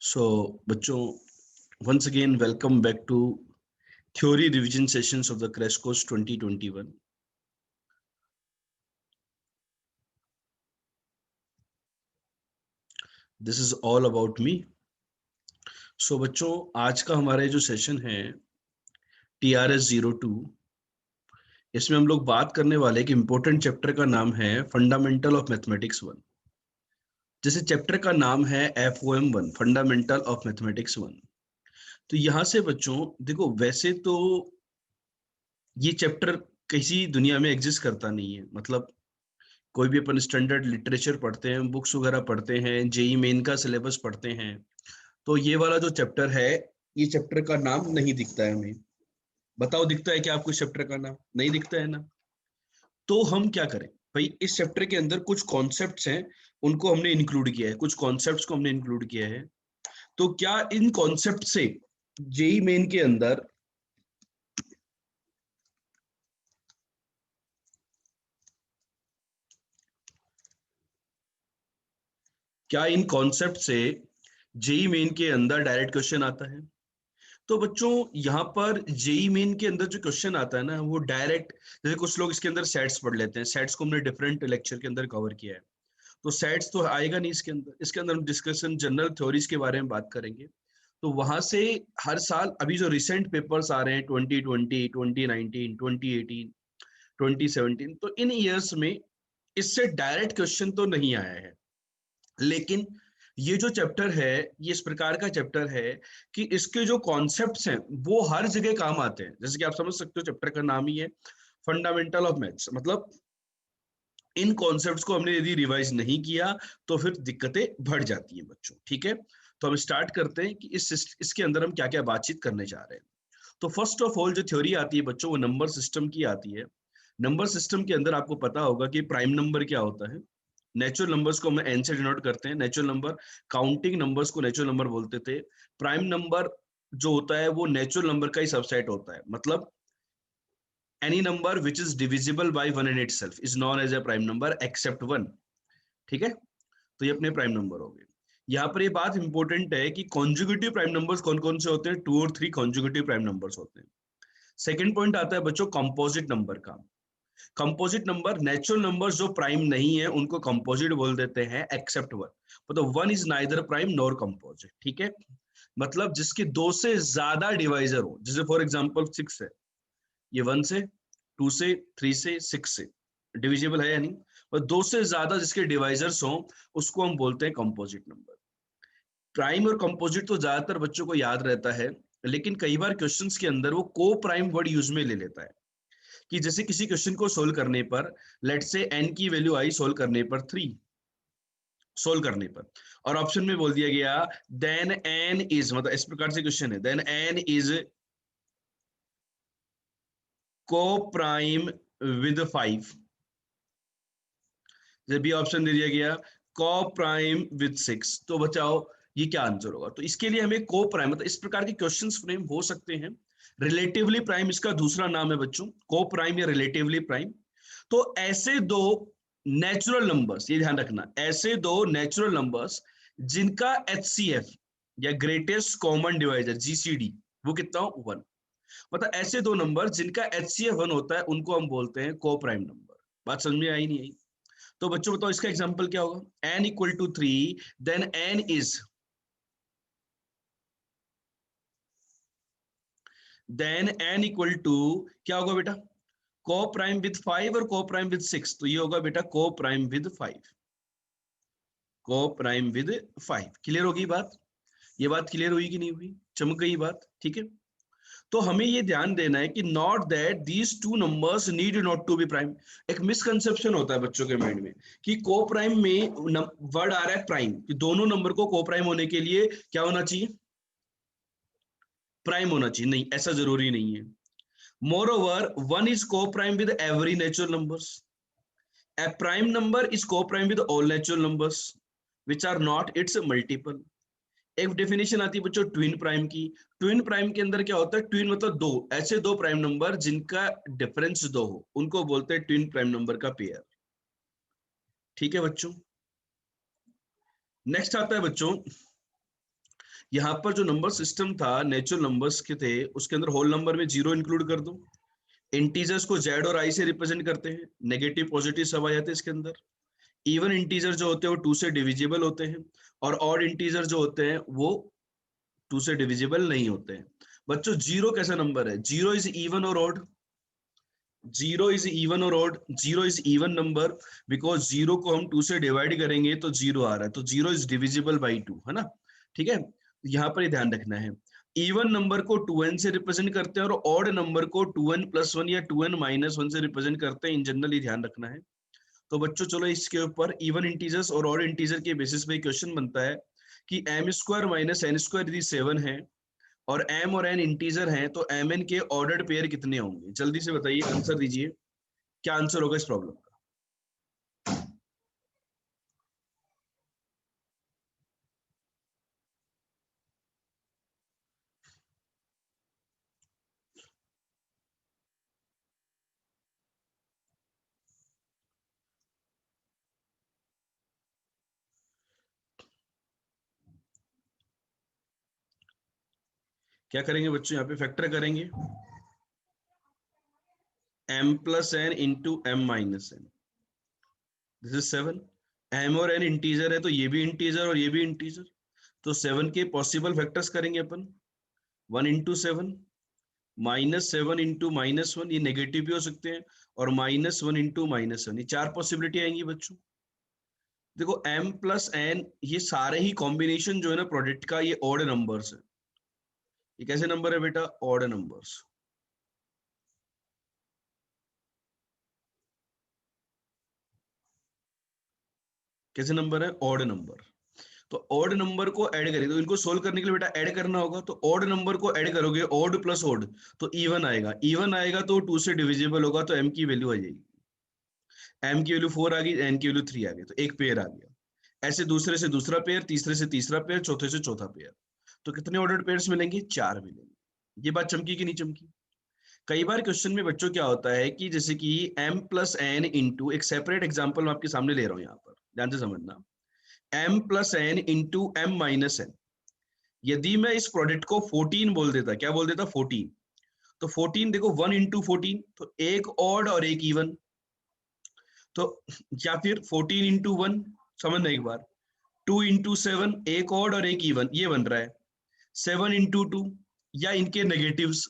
So, bachcho, once again, welcome back to Theory Revision Sessions of the Crash Course 2021. This is all about me. So, बच्चों, आज का हमारा जो session है TRS 02, इसमें हम लोग बात करने वाले एक इम्पोर्टेंट चैप्टर का नाम है फंडामेंटल ऑफ मैथमेटिक्स 1। जैसे चैप्टर का नाम है FOM 1, फंडामेंटल ऑफ मैथमेटिक्स 1। तो यहाँ से बच्चों देखो, वैसे तो ये चैप्टर किसी दुनिया में एग्जिस्ट करता नहीं है। मतलब कोई भी अपन स्टैंडर्ड लिटरेचर पढ़ते हैं, बुक्स वगैरह पढ़ते हैं, जेई मेन का सिलेबस पढ़ते हैं, तो ये वाला जो चैप्टर है, ये चैप्टर का नाम नहीं दिखता है हमें। बताओ, दिखता है क्या आपको इस चैप्टर का नाम? नहीं दिखता है ना। तो हम क्या करें भाई, इस चैप्टर के अंदर कुछ कॉन्सेप्ट्स हैं, उनको हमने इंक्लूड किया है, कुछ कॉन्सेप्ट्स को हमने इंक्लूड किया है। तो क्या इन कॉन्सेप्ट से जेई मेन के अंदर क्या इन कॉन्सेप्ट से जेई मेन के अंदर डायरेक्ट क्वेश्चन आता है? तो बच्चों, यहाँ पर जेई मेन के अंदर जो क्वेश्चन आता है ना, वो डायरेक्ट, जैसे कुछ लोग इसके अंदर सेट्स पढ़ लेते हैं, सेट्स को हमने डिफरेंट लेक्चर के अंदर कवर किया है, तो सेट्स तो आएगा नहीं इसके अंदर। इसके अंदर हम डिस्कशन जनरल थ्योरीज के बारे में बात करेंगे। तो वहां से हर साल अभी जो रिसेंट पेपर्स आ रहे हैं 2020, 2019, 2018, 2017, तो इन ईयर्स में इससे डायरेक्ट क्वेश्चन तो नहीं आया है। लेकिन ये जो चैप्टर है, ये इस प्रकार का चैप्टर है कि इसके जो कॉन्सेप्ट्स हैं वो हर जगह काम आते हैं। जैसे कि आप समझ सकते हो, चैप्टर का नाम ही है फंडामेंटल ऑफ मैथ्स। मतलब इन कॉन्सेप्ट्स को हमने यदि रिवाइज नहीं किया तो फिर दिक्कतें बढ़ जाती हैं बच्चों। ठीक है, तो हम स्टार्ट करते हैं कि इसके अंदर हम क्या क्या बातचीत करने जा रहे हैं। तो फर्स्ट ऑफ ऑल जो थ्योरी आती है बच्चों, वो नंबर सिस्टम की आती है। नंबर सिस्टम के अंदर आपको पता होगा कि प्राइम नंबर क्या होता है। नेचुरल नंबर्स को हम एन से डिनोट करते हैं। नेचुरल नंबर, काउंटिंग नंबर्स को नेचुरल नंबर बोलते थे। प्राइम नंबर जो होता है वो नेचुरल नंबर का ही सबसेट होता है। मतलब any number which is divisible by one in itself is known as a prime number except one. ठीक है, तो ये अपने प्राइम नंबर हो गए। यहाँ पर ये बात इंपॉर्टेंट है कि कॉन्जुगेटिव प्राइम नंबर्स कौन कौन से होते हैं? 2 और 3 कॉन्जुगेटिव प्राइम नंबर्स होते हैं। सेकंड पॉइंट आता है बच्चों कंपोजिट नंबर का। कंपोजिट नंबर, नेचुरल नंबर्स जो प्राइम नहीं है उनको कंपोजिट बोल देते हैं एक्सेप्ट वन। मतलब one is neither prime nor composite. ठीक है, मतलब जिसके दो से ज्यादा डिवाइजर हो। जैसे फॉर एग्जांपल 6 है, ये 1 से, 2 से, 3 से, 6 से डिविजिबल है या नहीं? और दो से ज्यादा जिसके डिवाइजर्स हो उसको हम बोलते हैं कंपोजिट नंबर। प्राइम और कंपोजिट तो ज्यादातर बच्चों को याद रहता है, लेकिन कई बार क्वेश्चंस के अंदर वो को प्राइम वर्ड यूज में ले लेता है। कि जैसे किसी क्वेश्चन को सोल्व करने पर, लेट से n की वैल्यू आई सोल्व करने पर 3, सोल्व करने पर, और ऑप्शन में बोल दिया गया देन n इज, मतलब इस प्रकार से क्वेश्चन है, then n is coprime with 5। जब भी ऑप्शन दे दिया गया को प्राइम विद 6, तो बताओ ये क्या आंसर होगा? तो इसके लिए हमें को प्राइम, मतलब इस प्रकार के क्वेश्चंस फ्रेम हो सकते हैं। रिलेटिवली प्राइम इसका दूसरा नाम है बच्चों, को प्राइम या रिलेटिवली प्राइम। तो ऐसे दो नेचुरल नंबर्स, ये ध्यान रखना, ऐसे दो नेचुरल नंबर्स जिनका एचसीएफ या ग्रेटेस्ट कॉमन डिवाइजर जीसीडी वो कितना हो? 1। मतलब ऐसे दो नंबर जिनका एचसीएफ 1 होता है उनको हम बोलते हैं को प्राइम नंबर। बात समझ में आई नहीं आई? तो बच्चों बताओ इसका एग्जांपल क्या होगा? n equal to 3, then n is, then n equal to क्या होगा बेटा? को प्राइम विद 5 और को प्राइम विद 6, तो ये होगा बेटा को प्राइम विद 5, को प्राइम विद 5। क्लियर होगी बात? ये बात क्लियर हुई कि नहीं हुई? चमक गई बात? ठीक है, तो हमें ये ध्यान देना है कि not that these two numbers need not to be prime. एक मिसकंसेप्शन होता है बच्चों के माइंड में कि को प्राइम में वर्ड आ रहा है प्राइम, कि दोनों नंबर को को प्राइम होने के लिए क्या होना चाहिए? प्राइम होना चाहिए। नहीं, ऐसा जरूरी नहीं है। Moreover one is coprime with every natural numbers, a prime number is coprime with all natural numbers which are not its multiple. एक डेफिनेशन आती है बच्चों ट्विन प्राइम की। ट्विन प्राइम के अंदर क्या होता है? ट्विन मतलब दो, ऐसे दो प्राइम नंबर जिनका डिफरेंस दो हो उनको बोलते हैं ट्विन प्राइम नंबर का पेयर। ठीक है बच्चों, नेक्स्ट आता है बच्चों यहाँ पर जो नंबर सिस्टम था नेचुरल नंबर्स के थे, उसके अंदर होल नंबर में 0 इंक्लूड कर दो, इंटीजर्स को जेड और आई से रिप्रेजेंट करते हैं, नेगेटिव पॉजिटिव सब आ जाते हैं इसके अंदर। इवन इंटीजर जो होते हैं वो 2 से डिविजिबल होते हैं, और ऑड इंटीजर जो होते हैं वो 2 से डिविजिबल नहीं होते हैं। बच्चों जीरो कैसा नंबर है? जीरो इज इवन और ऑड? जीरो इज इवन और odd? Zero is even number, because zero को हम 2 से डिवाइड करेंगे तो जीरो आ रहा है, तो जीरो इज डिविजिबल बाई 2, है ना? ठीक है, यहाँ पर ये ध्यान रखना है। इवन नंबर को 2n से रिप्रेजेंट करते हैं और ऑड नंबर को 2n प्लस 1 या 2n माइनस 1 से रिप्रेजेंट करते हैं, इन जनरल ये ध्यान रखना है। तो बच्चों चलो इसके ऊपर इवन इंटीजर्स और ऑड इंटीजर के बेसिस पे क्वेश्चन बनता है कि m square minus n square यदि 7 है और m और n इंटीजर हैं, तो mn के ऑर्डर्ड पेयर कितने होंगे? जल्दी से बताइए, आंसर दीजिए, क्या आंसर होगा इस प्रॉब्लम का? क्या करेंगे बच्चों? यहाँ पे फैक्टर करेंगे m plus n into m minus n, this is 7। m और n इंटीजर है तो ये भी इंटीजर और ये भी इंटीजर, तो 7 के पॉसिबल फैक्टर्स करेंगे अपन। 1 इंटू 7, -7 इंटू -1, ये नेगेटिव भी हो सकते हैं, और -1 इंटू -1, ये 4 पॉसिबिलिटी आएंगी बच्चों। देखो m प्लस n ये सारे ही कॉम्बिनेशन जो है ना प्रोडक्ट का, ये ऑड नंबर्स है। ये कैसे नंबर है बेटा? Odd numbers. कैसे नंबर है? Odd number. तो ऑड नंबर को ऐड करेंगे, तो इनको सोल्व करने के लिए बेटा ऐड करना होगा, तो ऑड नंबर को ऐड करोगे, ऑड प्लस ऑड तो इवन आएगा, इवन आएगा तो 2 से डिविजिबल होगा, तो m की वैल्यू आ जाएगी। m की वैल्यू 4 आ गई, n की वैल्यू 3 आ गई, तो एक पेयर आ गया। ऐसे दूसरे से दूसरा पेयर, तीसरे से तीसरा पेयर, चौथे से चौथा पेयर, तो कितने ऑर्डर्ड पेयर्स मिलेंगे? 4 मिलेंगे। ये बात चमकी कि नहीं चमकी? कई बार क्वेश्चन में बच्चों क्या होता है कि जैसे कि m प्लस एन इंटू, एक सेपरेट एग्जाम्पल मैं आपके सामने ले रहा हूँ यहाँ पर, ध्यान से समझना, m plus n into m minus n, यदि मैं इस प्रोडक्ट को 14 बोल देता, क्या बोल देता? 14, तो 14 देखो 1 इंटू 14, तो एक ऑड और एक इवन, तो या फिर 14 इंटू 1, समझना एक बार, 2 इंटू 7, एक ऑड और एक इवन, ये बन रहा है। 7 इंटू 2, या इनके नेगेटिव्स,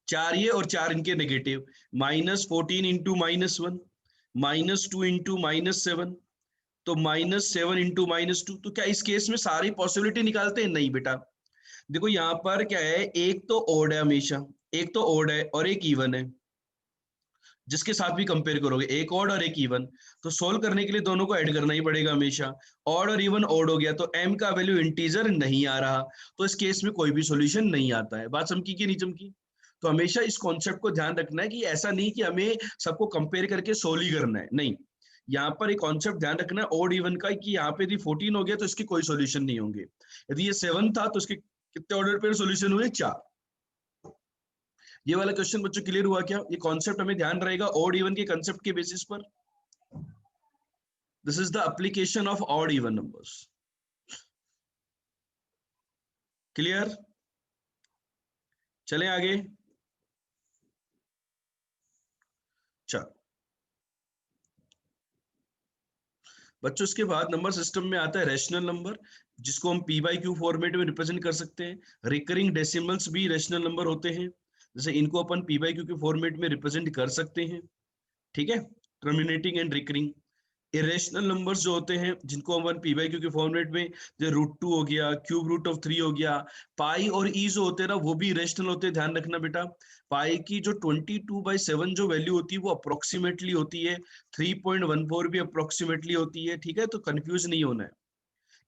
4 ये और 4 इनके नेगेटिव, -14 इंटू -1, -2 इंटू -7, तो -7 इंटू -2, तो क्या इस केस में सारी पॉसिबिलिटी निकालते हैं? नहीं बेटा। देखो यहाँ पर क्या है, एक तो ओड है हमेशा, एक तो ओड है और एक इवन है, जिसके साथ भी कंपेयर करोगे, एक ऑड और एक इवन, तो सोल्व करने के लिए दोनों को ऐड करना ही पड़ेगा हमेशा। ऑड और इवन ऑड हो गया तो m का वैल्यू इंटीजर नहीं आ रहा, तो इस केस में कोई भी सॉल्यूशन नहीं आता है। बात चमकी कि नहीं चमकी? तो हमेशा इस कॉन्सेप्ट को ध्यान रखना है कि ऐसा नहीं कि हमें सबको कंपेयर करके सोल्व ही करना है, नहीं। यहाँ पर एक कॉन्सेप्ट ध्यान रखना है ऑड इवन का, कि यहाँ पे यदि 14 हो गया तो इसके कोई सॉल्यूशन नहीं होंगे, यदि ये 7 था तो इसके कितने ऑर्डर पे सॉल्यूशन हुए? 4। ये वाला क्वेश्चन बच्चों क्लियर हुआ क्या? ये कॉन्सेप्ट हमें ध्यान रहेगा ऑड इवन के कॉन्सेप्ट के बेसिस पर। This is the application of odd even numbers. Clear? चलें आगे। चलो बच्चों, इसके बाद नंबर सिस्टम में आता है रैशनल नंबर, जिसको हम पी बाई क्यू फॉर्मेट में रिप्रेजेंट कर सकते हैं। रिकरिंग डेसिमल्स भी रैशनल नंबर होते हैं, जैसे इनको अपन पी बाई क्यू के फॉर्मेट में रिप्रेजेंट कर सकते हैं। ठीक है, terminating and recurring. Irrational numbers जो होते हैं, जिनको हम पी बाई क्यू के फॉर्मेट में, जो √2 हो गया, क्यूब रूट ऑफ 3 हो गया, पाई और ई जो होते हैं ना, वो भी इरेशनल होते हैं, ध्यान रखना बेटा। पाई की जो 22/7 जो वैल्यू होती है वो अप्रोक्सीमेटली होती है, 3.14 भी अप्रोक्सीमेटली होती है, ठीक है, तो कंफ्यूज नहीं होना है।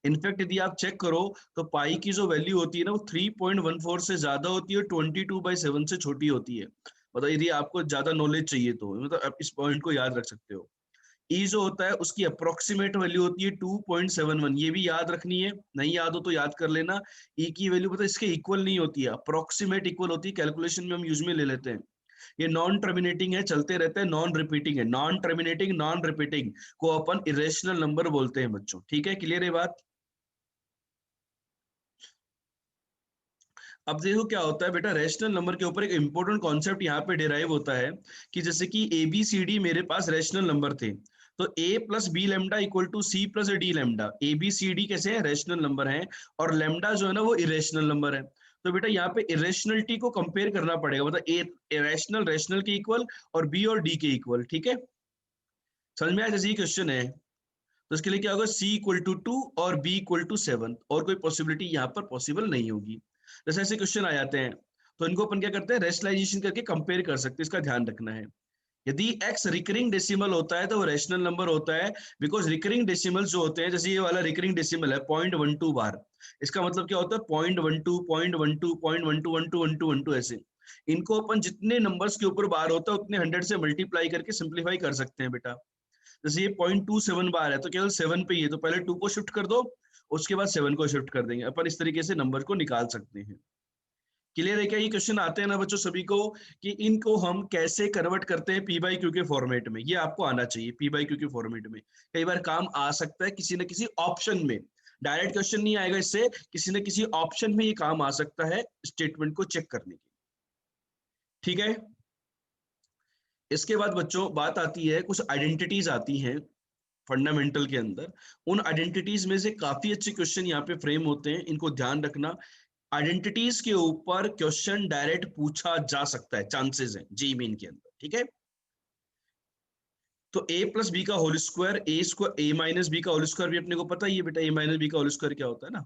इनफैक्ट यदि आप चेक करो तो पाई की जो वैल्यू होती है ना, वो 3.14 से ज्यादा होती है, 22/7 से छोटी होती है। मतलब यदि आपको ज्यादा नॉलेज चाहिए तो मतलब आप इस पॉइंट को याद रख सकते हो। ई जो होता है उसकी अप्रोक्सीमेट वैल्यू होती है 2.71, ये भी याद रखनी है, नहीं याद हो तो याद कर लेना। ई की वैल्यू पता है इसके इक्वल नहीं होती है, अप्रोक्सीमेट इक्वल होती है, कैलकुलेशन में हम यूज में ले लेते हैं। ये नॉन टर्मिनेटिंग है, चलते रहते हैं, नॉन रिपीटिंग है, नॉन टर्मिनेटिंग नॉन रिपीटिंग को अपन इरेशनल नंबर बोलते हैं बच्चों। ठीक है, क्लियर है बात? अब देखो क्या होता है बेटा, रैशनल नंबर के ऊपर एक इंपॉर्टेंट कॉन्सेप्ट यहाँ पे डिराइव होता है कि जैसे कि ए बी सी डी मेरे पास रैशनल नंबर थे, तो a plus b lambda equal to c plus d lambda, a B c d कैसे हैं, रैशनल नंबर हैं, और लेमडा जो है ना वो इरेशनल नंबर है। तो बेटा यहाँ पे इरेशनलिटी को कंपेयर करना पड़ेगा, मतलब ए रैशनल रैशनल के इक्वल और बी और डी के इक्वल, ठीक है, समझ में आया? जैसे ये क्वेश्चन है तो इसके लिए क्या होगा, c इक्वल टू 2 और b इक्वल टू 7, और कोई पॉसिबिलिटी यहाँ पर पॉसिबल नहीं होगी। जैसे ऐसे क्वेश्चन आ जाते हैं तो इनको अपन क्या करते हैं, रेशनलाइजेशन करके कंपेयर कर सकते हैं, इसका ध्यान रखना है। यदि x रिकरिंग डेसिमल होता है तो वो रैशनल नंबर होता है, बिकॉज रिकरिंग डेसिमल जो होते हैं, जैसे ये वाला रिकरिंग डेसिमल है 0.12 बार, इसका मतलब क्या होता है 0.12 0.12 0.12 12 12 12 ऐसे, इनको अपन जितने नंबर्स के ऊपर बार होता है उतने 100 से मल्टीप्लाई करके सिंप्लीफाई कर सकते हैं बेटा। जैसे ये 0.27 बार है तो केवल 7 पे ही है, तो पहले 2 को शिफ्ट कर दो, उसके बाद 7 को शिफ्ट कर देंगे अपन, इस तरीके से नंबर को निकाल सकते हैं। क्लियर है क्या? ये क्वेश्चन आते हैं ना बच्चों सभी को कि इनको हम कैसे कन्वर्ट करते हैं पी बाई क्यू के फॉर्मेट में, ये आपको आना चाहिए। पी बाई क्यू के फॉर्मेट में कई बार काम आ सकता है किसी न किसी ऑप्शन में, डायरेक्ट क्वेश्चन नहीं आएगा इससे, किसी न किसी ऑप्शन में ये काम आ सकता है स्टेटमेंट को चेक करने की, ठीक है। इसके बाद बच्चों बात आती है, कुछ आइडेंटिटीज आती हैं फंडामेंटल के अंदर, उन आइडेंटिटीज में से काफी अच्छे क्वेश्चन यहाँ पे फ्रेम होते हैं, इनको ध्यान रखना। आइडेंटिटीज के ऊपर क्वेश्चन डायरेक्ट पूछा जा सकता है, चांसेस हैं जेईई मेन के अंदर, ठीक है। तो a प्लस बी का whole square, A minus B का होल स्क्वायर भी अपने को पता ही है बेटा, ए माइनस बी का होल स्क्वायर क्या होता है ना,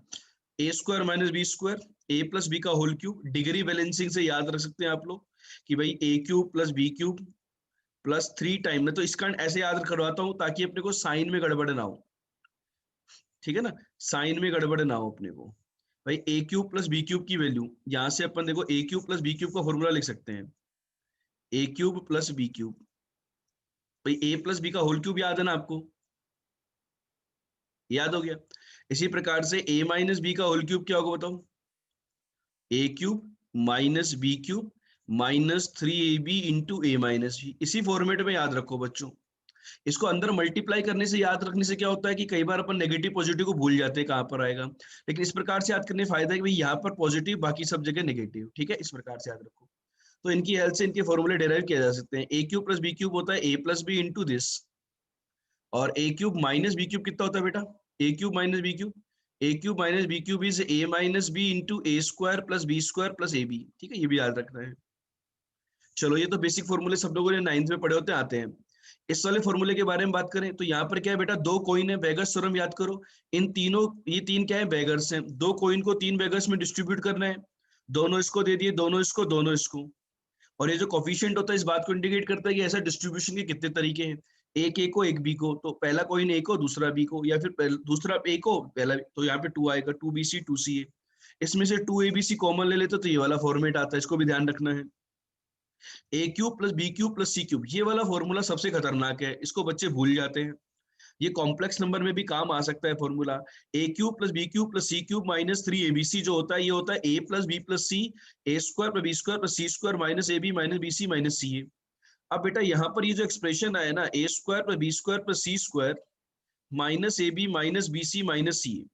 A square minus B square, A plus B का होल क्यूब। डिग्री बैलेंसिंग से याद रख सकते हैं आप लोग कि भाई A cube plus B cube plus 3 time, मैं तो इसका ऐसे याद करवाता हूँ ताकि अपने को साइन में गड़बड़ ना हो, ठीक है ना, साइन में गड़बड़ ना हो अपने को। भाई A cube plus B cube की वैल्यू, यहां से अपन देखो A cube plus B cube का फॉर्मूला लिख सकते हैं, A cube plus B cube, भाई ए प्लस बी का होल क्यूब याद है ना आपको, याद हो गया। इसी प्रकार से ए माइनस बी का होल क्यूब क्या होगा बताओ, A cube minus B cube minus 3ab into A minus B, इसी फॉर्मेट में याद रखो बच्चों। इसको अंदर मल्टीप्लाई करने से, याद रखने से क्या होता है कि कई बार अपन नेगेटिव पॉजिटिव को भूल जाते हैं कहाँ पर आएगा, लेकिन इस प्रकार से याद करने फायदा है कि भाई यहाँ पर पॉजिटिव बाकी सब जगह नेगेटिव, ठीक है, इस प्रकार से याद रखो। तो इनकी हेल्प से इनके फॉर्मूले डिराइव किया जा सकते हैं। A cube plus B cube होता है A plus B into this, और A cube minus B cube कितना होता है बेटा, A cube minus B cube, A cube minus B cube is A minus B into A square plus B square plus A B, ठीक है, ये भी याद रखना है। चलो ये तो बेसिक फॉर्मूले सब लोगों ने 9th में पढ़े होते आते हैं। इस वाले फॉर्मूले के बारे में बात करें तो यहाँ पर क्या है बेटा, दो कॉइन है, बेगर्स थ्योरम याद करो। इन तीनों, ये तीन क्या है, बेगर्स हैं, दो कॉइन को तीन बेगर्स में डिस्ट्रीब्यूट करना है, दोनों इसको दे दिए, दोनों इसको, दोनों इसको। और ये जो कोफिशिएंट होता है इस बात को इंडिकेट करता है कि ऐसा डिस्ट्रीब्यूशन के कितने तरीके हैं, एक ए को एक बी को, तो पहला कॉइन ए को दूसरा बी को, या फिर दूसरा ए को पहला, तो यहाँ पे 2 आएगा, 2bc 2ca, इसमें से 2abc कॉमन ले लेते तो ये वाला फॉर्मेट आता है, इसको भी ध्यान रखना है। A cube plus B cube plus C cube, ये वाला फॉर्मूला सबसे खतरनाक है, इसको बच्चे भूल जाते हैं। ये कॉम्प्लेक्स नंबर में भी काम आ सकता है formula, A cube plus B cube plus C cube minus 3abc जो होता है, ये होता है A plus B plus C, A square plus B square plus C square minus A B minus B C minus C A. अब बेटा यहाँ पर ये जो एक्सप्रेशन आया ना, A square plus B square plus C square minus A B minus B C minus C A,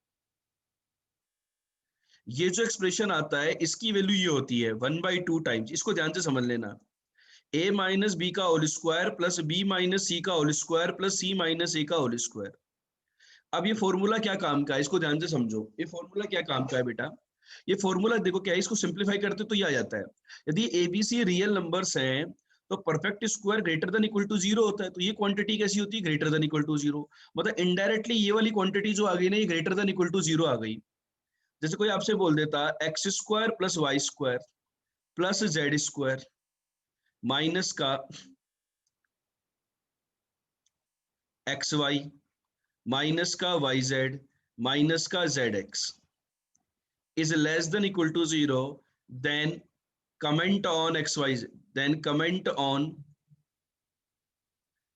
ये जो एक्सप्रेशन आता है इसकी वैल्यू ये होती है 1/2 टाइम्स, इसको ध्यान से समझ लेना, a माइनस बी का whole square plus B minus C का whole square plus C minus A का होल स्क्वायर। अब ये फॉर्मूला क्या काम का है, इसको ध्यान से समझो, ये फॉर्मूला क्या काम का है बेटा। ये फॉर्मूला देखो क्या है, इसको सिंप्लीफाई करते तो ये आ जाता है, यदि a B c real numbers हैं तो perfect square greater than equal to 0 होता है, तो ये क्वांटिटी कैसी होती है, ग्रेटर देन इक्वल टू 0, मतलब इनडायरेक्टली ये वाली क्वांटिटी जो आ गई ना, ये ग्रेटर देन इक्वल टू 0 आ गई। जैसे कोई आपसे बोल देता x square plus y square plus z square minus का एक्स वाई माइनस का वाई जेड माइनस का z x is less than equal to 0, then comment on xyz, then comment on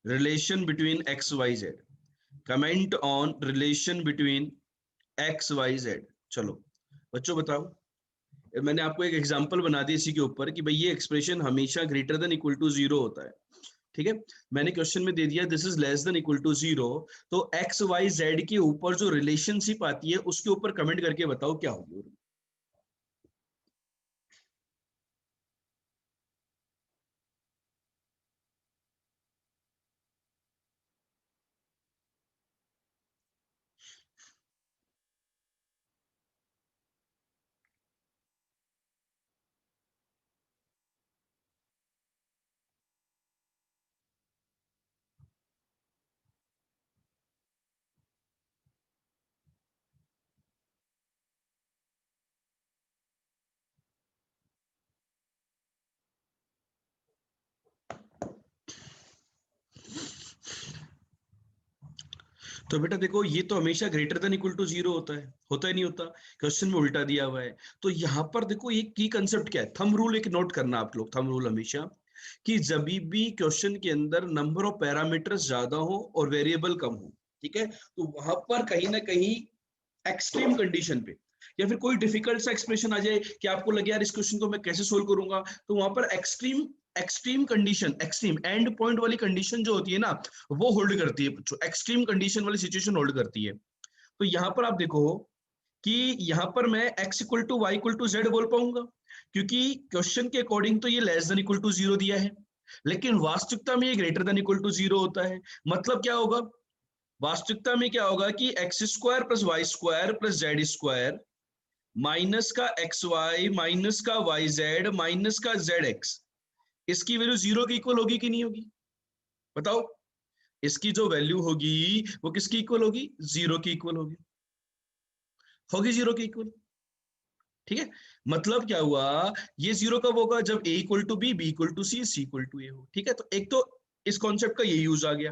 relation between xyz, comment on relation between xyz। चलो बच्चों बताओ, मैंने आपको एक example बना दी इसी के ऊपर कि भाई ये एक्सप्रेशन हमेशा ग्रेटर देन इक्वल टू 0 होता है, ठीक है। मैंने क्वेश्चन में दे दिया this is less than equal to 0, तो एक्स वाई जेड के ऊपर जो रिलेशनशिप आती है उसके ऊपर कमेंट करके बताओ क्या होगी। तो बेटा देखो, ये तो हमेशा greater than equal to zero होता है नहीं होता? क्वेश्चन में उल्टा दिया हुआ है। तो यहाँ पर देखो, ये की कंसेप्ट क्या है, थंब रूल एक नोट करना आप लोग, थंब रूल हमेशा, कि जब भी क्वेश्चन के अंदर नंबर ऑफ पैरामीटर्स ज्यादा हो और वेरिएबल कम हो, ठीक है, तो वहां पर कहीं ना कहीं एक्सट्रीम कंडीशन पे, या फिर कोई डिफिकल्ट सा एक्सप्रेशन आ जाए कि आपको लगे यार इस क्वेश्चन को मैं कैसे सोल्व करूंगा, तो वहां पर extreme extreme condition, extreme and point वाली कंडीशन जो होती है ना, वो होल्ड करती है, जो एक्सट्रीम कंडीशन वाली सिचुएशन होल्ड करती है। तो यहाँ पर आप देखो कि यहाँ पर मैं x equal to y equal to z बोल पाऊंगा, क्योंकि क्वेश्चन के अकॉर्डिंग तो ये less than equal to zero दिया है, लेकिन वास्तविकता में ये greater than equal to zero होता है। मतलब क्या होगा, वास्तविकता में क्या होगा कि x square plus y square plus z square minus का एक्स वाई माइनस का वाई जेड माइनस का जेड एक्स, इसकी वैल्यू जीरो की इक्वल होगी कि नहीं होगी? बताओ, इसकी जो वैल्यू होगी वो किसकी इक्वल होगी? जीरो की इक्वल होगी, होगी जीरो की इक्वल। ठीक है, मतलब क्या हुआ, ये जीरो कब होगा? जब a equal to B equal to C equal to A हो। ठीक है, तो एक तो इस कॉन्सेप्ट का ये यूज आ गया।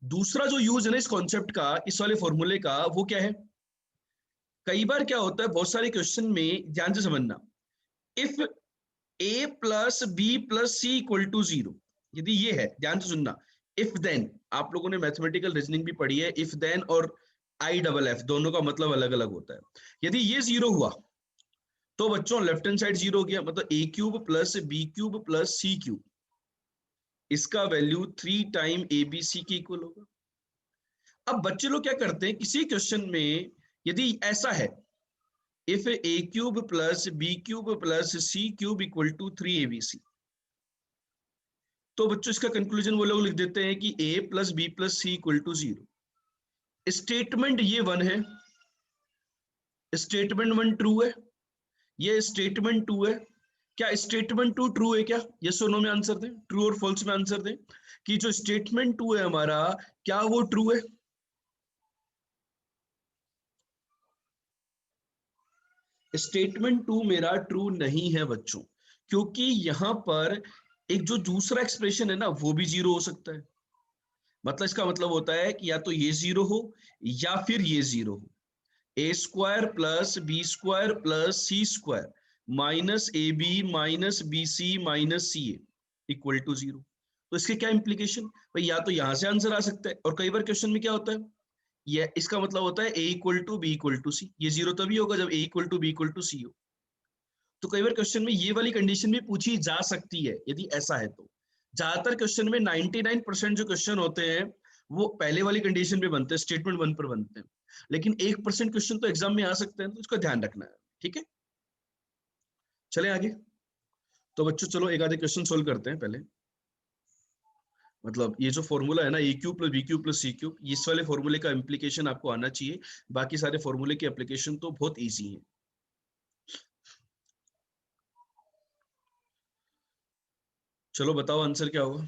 दूसरा जो यूज है ना इस कॉन्सेप्ट का, इस वाले फॉर्मूले का, वो क्या है, कई बार क्या होता है बहुत सारे क्वेश्चन में, ध्यान से समझना, if a plus B plus c equal to zero, यदि ये है, ध्यान से सुनना, इफ देन, आप लोगों ने मैथमेटिकल रीजनिंग भी पढ़ी है, इफ देन और आई डबल एफ दोनों का मतलब अलग अलग होता है। यदि ये जीरो हुआ तो बच्चों लेफ्ट हैंड साइड जीरो हो गया, मतलब A cube plus B cube plus C cube, इसका value 3 time A B C के इक्वल होगा। अब बच्चे लोग क्या करते हैं, किसी क्वेश्चन में यदि ऐसा है, if a cube plus B cube plus C cube equal to 3 abc, तो बच्चों इसका कंक्लूजन वो लोग लिख देते हैं कि a plus B plus c equal to zero. Statement ये वन है, स्टेटमेंट वन ट्रू है, ये स्टेटमेंट टू है। क्या स्टेटमेंट टू ट्रू है क्या? यस और नो में आंसर दें, ट्रू और फॉल्स में आंसर दें, कि जो स्टेटमेंट टू है हमारा, क्या वो ट्रू है? स्टेटमेंट टू मेरा ट्रू नहीं है बच्चों, क्योंकि यहां पर एक जो दूसरा एक्सप्रेशन है ना, वो भी जीरो हो सकता है। मतलब इसका मतलब होता है कि या तो ये जीरो हो या फिर ये जीरो हो। A square plus B square plus C square minus A B minus B C minus C A equal to zero. तो इसके क्या इंप्लीकेशन भाई, या तो यहां से आंसर आ सकता है, और कई बार क्वेश्चन में क्या होता है, ये इसका मतलब होता है A equal to B equal to C, ये जीरो तभी होगा जब A equal to B equal to C हो। तो कई बार क्वेश्चन में ये वाली कंडीशन भी पूछी जा सकती है, यदि ऐसा है तो। ज्यादातर क्वेश्चन में 99% जो क्वेश्चन होते हैं वो पहले वाली कंडीशन पे बनते हैं, स्टेटमेंट वन पर बनते हैं, लेकिन 1% क्वेश्चन तो एग्जाम में आ सकते हैं, तो इसका ध्यान रखना है। ठीक है, चले आगे। तो बच्चों चलो एक आधे क्वेश्चन सोल्व करते हैं पहले। मतलब ये जो फॉर्मूला है ना, A Q plus B Q plus C Q, इस वाले फॉर्मूले का इम्प्लीकेशन आपको आना चाहिए, बाकी सारे फॉर्मूले के एप्लीकेशन तो बहुत ईजी है। चलो बताओ आंसर क्या होगा।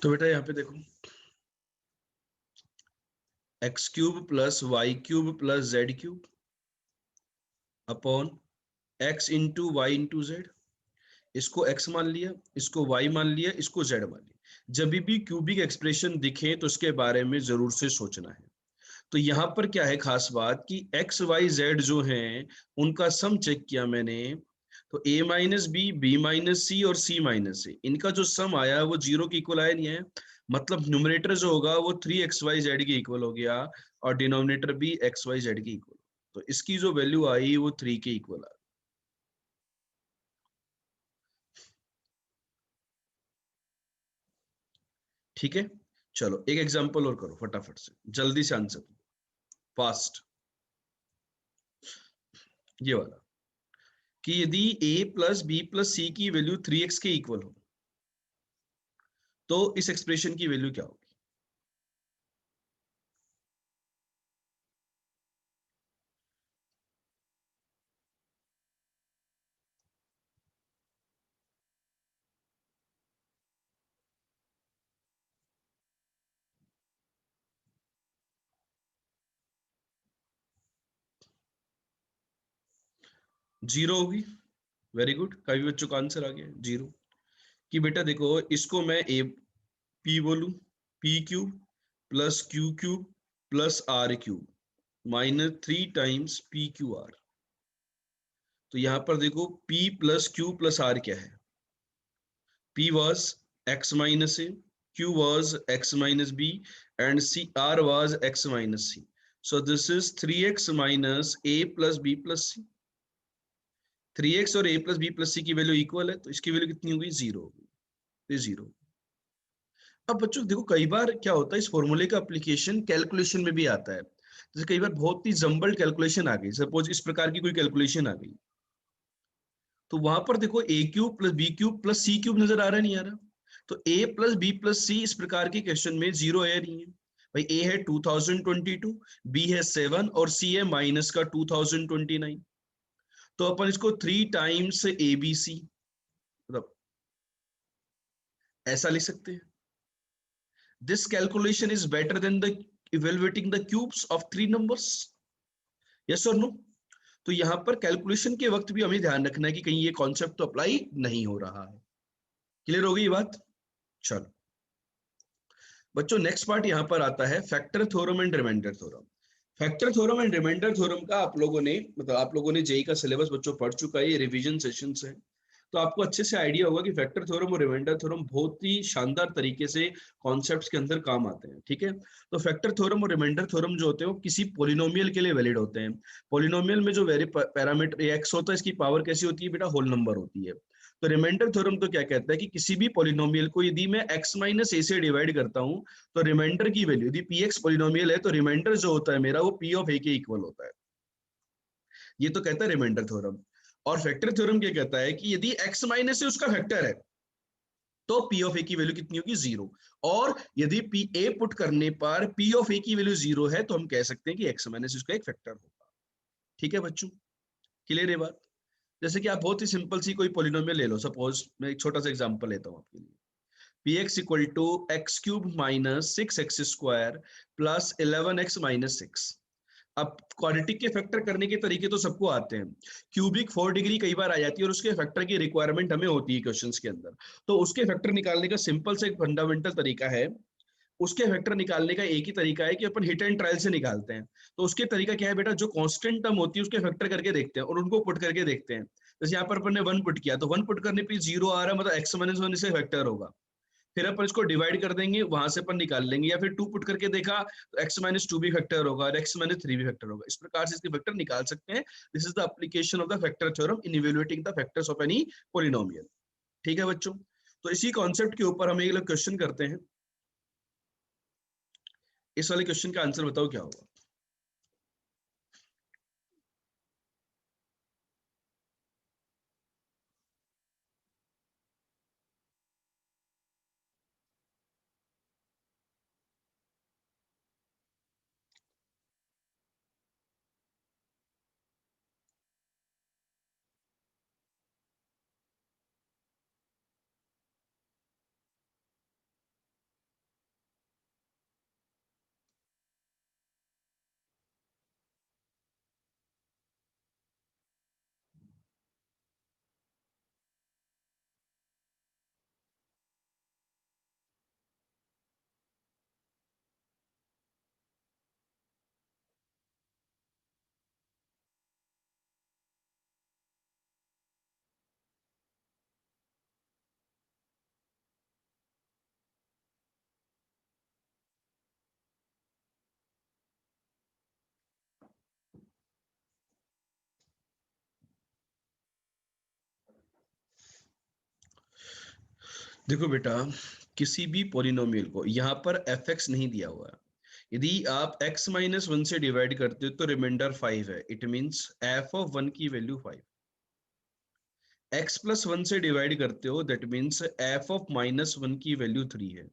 तो बेटा यहाँ पे देखो, x cube plus y cube plus z cube upon x into y into z, इसको x मान लिया, इसको y मान लिया, इसको z मान लिया। जब भी क्यूबिक एक्सप्रेशन दिखे तो इसके बारे में जरूर से सोचना है। तो यहाँ पर क्या है खास बात कि x y z जो हैं उनका सम चेक किया मैंने, तो a माइनस बी माइनस सी और c माइनस ए, इनका जो सम आया वो जीरो के इक्वल आया नहीं है। मतलब न्यूमरेटर जो होगा वो 3xyz के इक्वल हो गया, और डिनोमिनेटर भी xyz के इक्वल। तो इसकी जो वैल्यू आई वो 3 के इक्वल आ। ठीक है, चलो एक एग्जांपल और करो फटाफट से, जल्दी से आंसर, फास्ट। ये वाला, कि यदि a प्लस बी प्लस सी की वैल्यू 3x के इक्वल हो तो इस एक्सप्रेशन की वैल्यू क्या होगी? 0 होगी। वेरी गुड, कई बच्चों का आंसर आ गया 0। कि बेटा देखो, इसको मैं ए पी बोलूं, p cube plus q cube plus r cube minus 3 times p q r. तो यहां पर देखो p plus q plus r क्या है? p was x minus a, q was x minus b, and r was x minus c. So this is 3x minus a plus b plus c. 3x और a plus b plus c की value equal है, तो इसकी value कितनी होगी? 0 होगी। ये 0। अब बच्चों देखो, कई बार क्या होता है, इस फॉर्मूले का एप्लीकेशन कैलकुलेशन में भी आता है। जैसे कई बार बहुत ही जम्बल्ड कैलकुलेशन आ गई, सपोज इस प्रकार की कोई कैलकुलेशन आ गई, तो वहां पर देखो A cube plus B cube plus C cube नजर आ रहा है, नहीं आ रहा? तो A plus B plus C इस प्रकार के क्वेश्चन में 0 है नहीं है भाई। ए है 2022, बी है 7 और सी है माइनस का 2029। तो अपन इसको 3 टाइम्स ए बी सी मतलब ऐसा लिख सकते हैं। This calculation is better than the evaluating the cubes of 3 numbers. Yes और नो? तो यहां पर कैलकुलेशन के वक्त भी हमें ध्यान रखना है कि कहीं ये कॉन्सेप्ट तो अप्लाई नहीं हो रहा है। क्लियर हो गई ये बात? चलो बच्चों, नेक्स्ट पार्ट यहां पर आता है factor theorem and remainder theorem. Factor theorem and remainder theorem का आप लोगों ने मतलब आप लोगों ने जेई का सिलेबस बच्चों पढ़ चुका है, ये रिवीजन सेशन है। तो आपको अच्छे से आइडिया होगा कि फैक्टर थ्योरम और रिमाइंडर थ्योरम बहुत ही शानदार तरीके से कॉन्सेप्ट्स के अंदर काम आते हैं, ठीक है? तो फैक्टर थ्योरम और रिमाइंडर थ्योरम जो होते हैं वो किसी पोलिनोमियल के लिए वैलिड होते हैं। पोलिनोमियल में जो वेरी पैरामीटर एक्स होता है, इसकी पावर कैसी होती है बेटा? होल नंबर होती है। तो रिमाइंडर थ्योरम तो क्या कहता है कि किसी भी पोलिनोमियल को यदि मैं x माइनस ए से डिवाइड करता हूं, तो रिमाइंडर की वैल्यू, यदि पी एक्स पोलिनोमियल है तो रिमाइंडर जो होता है मेरा वो पी ऑफ ए के इक्वल होता है। ये तो कहता है रिमाइंडर थ्योरम। और फैक्टर थ्योरम क्या कहता है कि यदि x माइनस ए उसका फैक्टर है तो पी ऑफ ए की वैल्यू कितनी होगी? 0। और यदि पी ए पुट करने पर पी ऑफ ए की वैल्यू 0 है तो हम कह सकते हैं कि x माइनस उसका एक फैक्टर होगा। ठीक है बच्चों, क्लियर है बात? जैसे कि आप बहुत ही सिंपल सी कोई पोलिनोमियल ले लो, सपोज मैं एक छोटा सा एग्जांपल लेता हूं आपके लिए। P x equal to x cube minus 6x² plus 11x minus 6। अब क्वाड्रेटिक के फैक्टर करने के तरीके तो सबको आते हैं। क्यूबिक 4 डिग्री कई बार आ जाती है और उसके फैक्टर की रिक्वायरमेंट हमें होती है क्वेश्चंस के अंदर। तो उसके फैक्टर निकालने का सिंपल से एक फंडामेंटल तरीका है। उसके फैक्टर निकालने का एक ही तरीका है कि अपन हिट एंड ट्रायल से निकालते हैं। तो उसके तरीका क्या है बेटा? जो कांस्टेंट टर्म होती है उसके फैक्टर करके देखते हैं और उनको पुट करके देखते हैं। जैसे यहाँ पर अपन ने 1 पुट किया तो 1 पुट करने पे 0 आ रहा है, मतलब x माइनस 1 से फैक्टर होगा। फिर अपन इसको डिवाइड कर देंगे, वहां से अपन निकाल लेंगे। या फिर 2 पुट करके देखा तो x माइनस 2 भी फैक्टर होगा और x माइनस 3 भी फैक्टर होगा। इस प्रकार से इसके फैक्टर निकाल सकते हैं। This is the application of the factor theorem in evaluating the factors of any polynomial. ठीक है बच्चों? तो इसी कॉन्सेप्ट के ऊपर हम एक क्वेश्चन करते हैं। इस वाले क्वेश्चन का आंसर बताओ क्या होगा? देखो बेटा, किसी भी पॉलिनोमियल को यहाँ पर एफ एक्स नहीं दिया हुआ है। यदि आप x माइनस 1 से डिवाइड करते हो तो रिमाइंडर 5 है। इट मींस f ऑफ 1 की वैल्यू 5। x प्लस वन से डिवाइड करते हो, that means F of minus one की वैल्यू 3 है।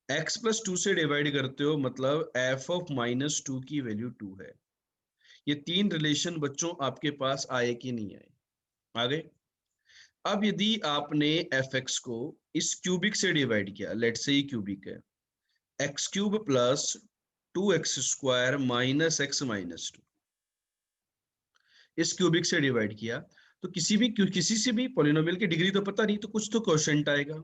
x प्लस टू से डिवाइड करते हो, मतलब एफ ऑफ माइनस टू की वैल्यू 2 है। ये तीन रिलेशन बच्चों आपके पास आए कि नहीं आए? आ गए। अब यदि आपने एफ एक्स को इस क्यूबिक से डिवाइड किया, लेट से ये क्यूबिक है, x cube plus 2x² minus x minus two, इस क्यूबिक से डिवाइड किया, तो किसी से भी पॉलिनोमियल की डिग्री तो पता नहीं, तो कुछ तो क्वोशिएंट आएगा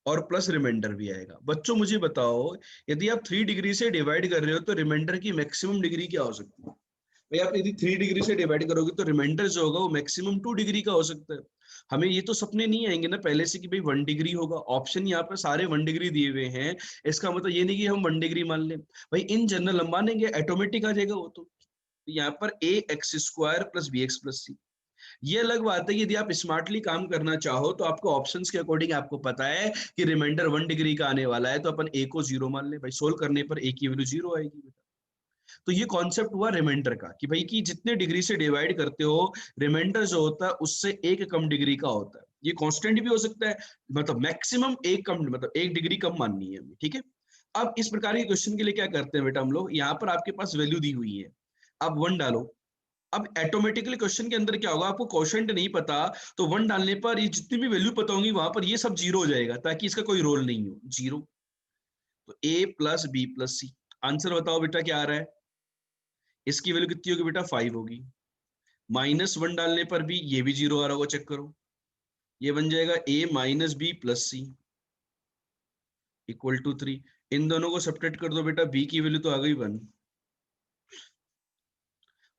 और प्लस रिमाइंडर भी आएगा। बच्चों मुझे बताओ, यदि आप 3 डिग्री से डिवाइड कर रहे हो तो रिमाइंडर की मैक्सिमम डिग्री क्या हो सकती है? भाई आप यदि 3 डिग्री से डिवाइड करोगे तो रिमाइंडर जो होगा वो मैक्सिमम 2 डिग्री का हो सकता है। हमें ये तो सपने नहीं आएंगे ना पहले से कि भाई 1 डिग्री होगा। ऑप्शन यहाँ पे सारे 1 डिग्री दिए हुए हैं, इसका मतलब ये नहीं कि हम 1 डिग्री मान लें। भाई इन जनरल हम मानेंगे, ऑटोमेटिक आ जाएगा वो तो। यहाँ पर A X square plus B X plus C. ये अलग बात है कि यदि आप स्मार्टली काम करना चाहो तो आपको ऑप्शंस के अकॉर्डिंग आपको पता है कि रिमाइंडर 1 डिग्री का आने वाला है, तो अपन ए को 0 मान ले भाई, सोल्व करने पर ए की वैल्यू 0 आएगी। तो ये कॉन्सेप्ट हुआ रिमाइंडर का कि भाई कि जितने डिग्री से डिवाइड करते हो, रिमाइंडर जो होता है उससे एक कम डिग्री का होता है। ये कांस्टेंट भी हो सकता है, मतलब मैक्सिमम एक कम, मतलब 1 डिग्री कम माननी है हमें, ठीक है। अब इस प्रकार के क्वेश्चन के लिए क्या करते हैं बेटा हम लोग, यहाँ पर आपके पास वैल्यू दी हुई है, अब 1 डालो। अब ऑटोमेटिकली क्वेश्चन के अंदर क्या होगा, आपको क्वेश्चन नहीं पता तो 1 डालने पर ये जितनी भी वैल्यू पता होंगी वहां पर ये सब 0 हो जाएगा, ताकि इसका कोई रोल नहीं हो, 0। तो a plus B plus c. Answer बताओ बेटा क्या आ रहा है? इसकी वैल्यू कितनी होगी बेटा? 5 होगी। -1 डालने पर भी ये भी 0 आ रहा होगा, चेक करो। ये बन जाएगा a minus b plus c equal to 3। इन दोनों को सब्ट्रैक्ट कर दो बेटा, b की वैल्यू तो आ गई 1।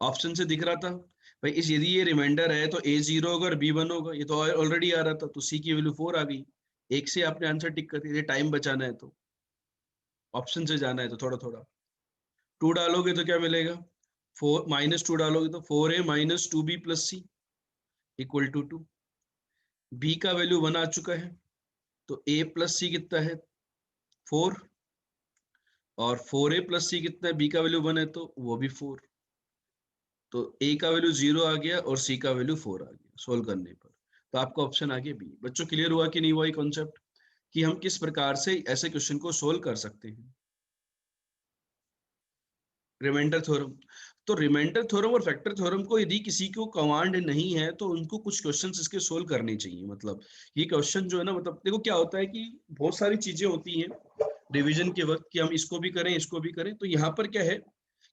ऑप्शन से दिख रहा था भाई, इस यदि ये रिमाइंडर है तो a 0 होगा और b 1 होगा, ये तो ऑलरेडी आ रहा था, तो c की वैल्यू 4 आ गई। एक से आपने आंसर टिक कर दिया। टाइम बचाना है तो ऑप्शन से जाना है, तो थोड़ा थोड़ा 2 डालोगे तो क्या मिलेगा? 4 -2 डालोगे तो 4a minus 2b plus c equal to 2। b का वैल्यू 1 आ चुका है, तो a प्लस सी कितना है? 4। और 4a प्लस सी कितना है? b का वैल्यू 1 है तो वो भी 4। तो a का वैल्यू 0 आ गया और c का वैल्यू 4 आ गया सोल्व करने पर। तो आपका ऑप्शन आ गया बी। बच्चों क्लियर हुआ कि नहीं हुआ ये कॉन्सेप्ट, कि हम किस प्रकार से ऐसे क्वेश्चन को सोल्व कर सकते हैं? Remainder theorem. तो रिमाइंडर थ्योरम और फैक्टर थ्योरम को यदि किसी को कमांड नहीं है तो उनको कुछ क्वेश्चंस इसके सोल्व करने चाहिए। मतलब ये क्वेश्चन जो है ना, मतलब देखो क्या होता है कि बहुत सारी चीजें होती हैं रिवीजन के वक्त कि हम इसको भी करें इसको भी करें। तो यहाँ पर क्या है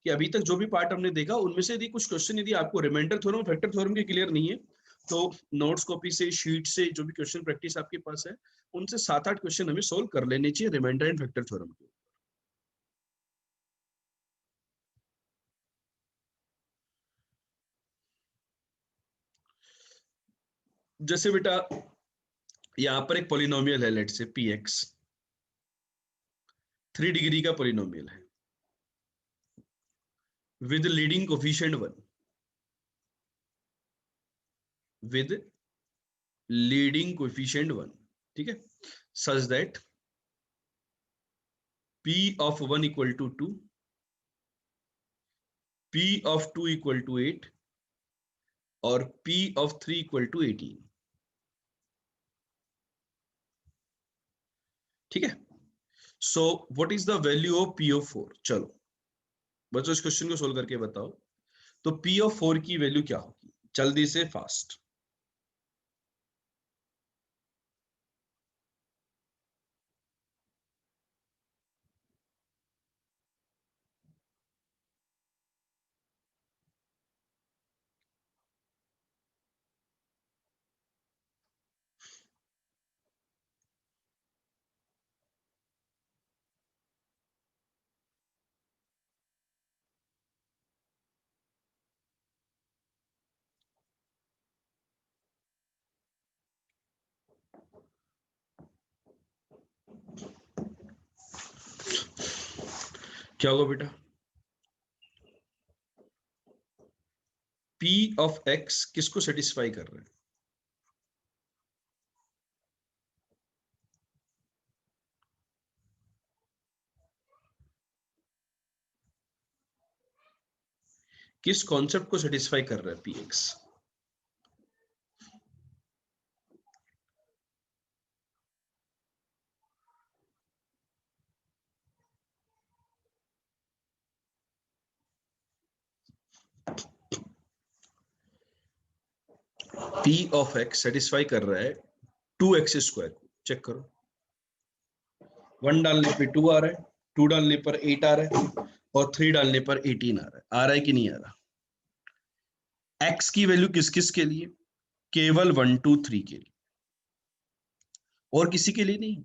कि अभी तक जो भी पार्ट हमने देखा उनमें से यदि कुछ क्वेश्चन यदि आपको रिमाइंडर थ्योरम फैक्टर थ्योरम के क्लियर नहीं है, तो नोट्स कॉपी से, शीट से, जो भी क्वेश्चन प्रैक्टिस आपके पास है उनसे 7-8 क्वेश्चन हमें सोल्व कर लेने चाहिए रिमाइंडर एंड फैक्टर थ्योरम के। जैसे बेटा यहाँ पर एक पॉलिनोमियल है, let say p x, 3 degree का पॉलिनोमियल है with leading coefficient 1, with leading coefficient 1, ठीक है, such that p of 1 equal to 2, p of 2 equal to 8 और p of 3 इक्वल टू 18, ठीक है। So what is the value of p of 4? चलो बच्चों इस क्वेश्चन को सोल्व करके बताओ। तो p of 4 की वैल्यू क्या होगी, जल्दी से फास्ट। क्या होगा बेटा? p of x किसको सेटिस्फाई कर रहा है? किस कॉन्सेप्ट को सेटिस्फाई कर रहा है px? P of x satisfy कर रहा है 2x स्क्वायर को, चेक करो। 1 डालने पे 2 आ रहा है, 2 डालने पर 8 आ रहा है, और 3 डालने पर 18 आ रहा है कि नहीं आ रहा? x की वैल्यू किस किस के लिए? केवल 1 2 3 के लिए, और किसी के लिए नहीं।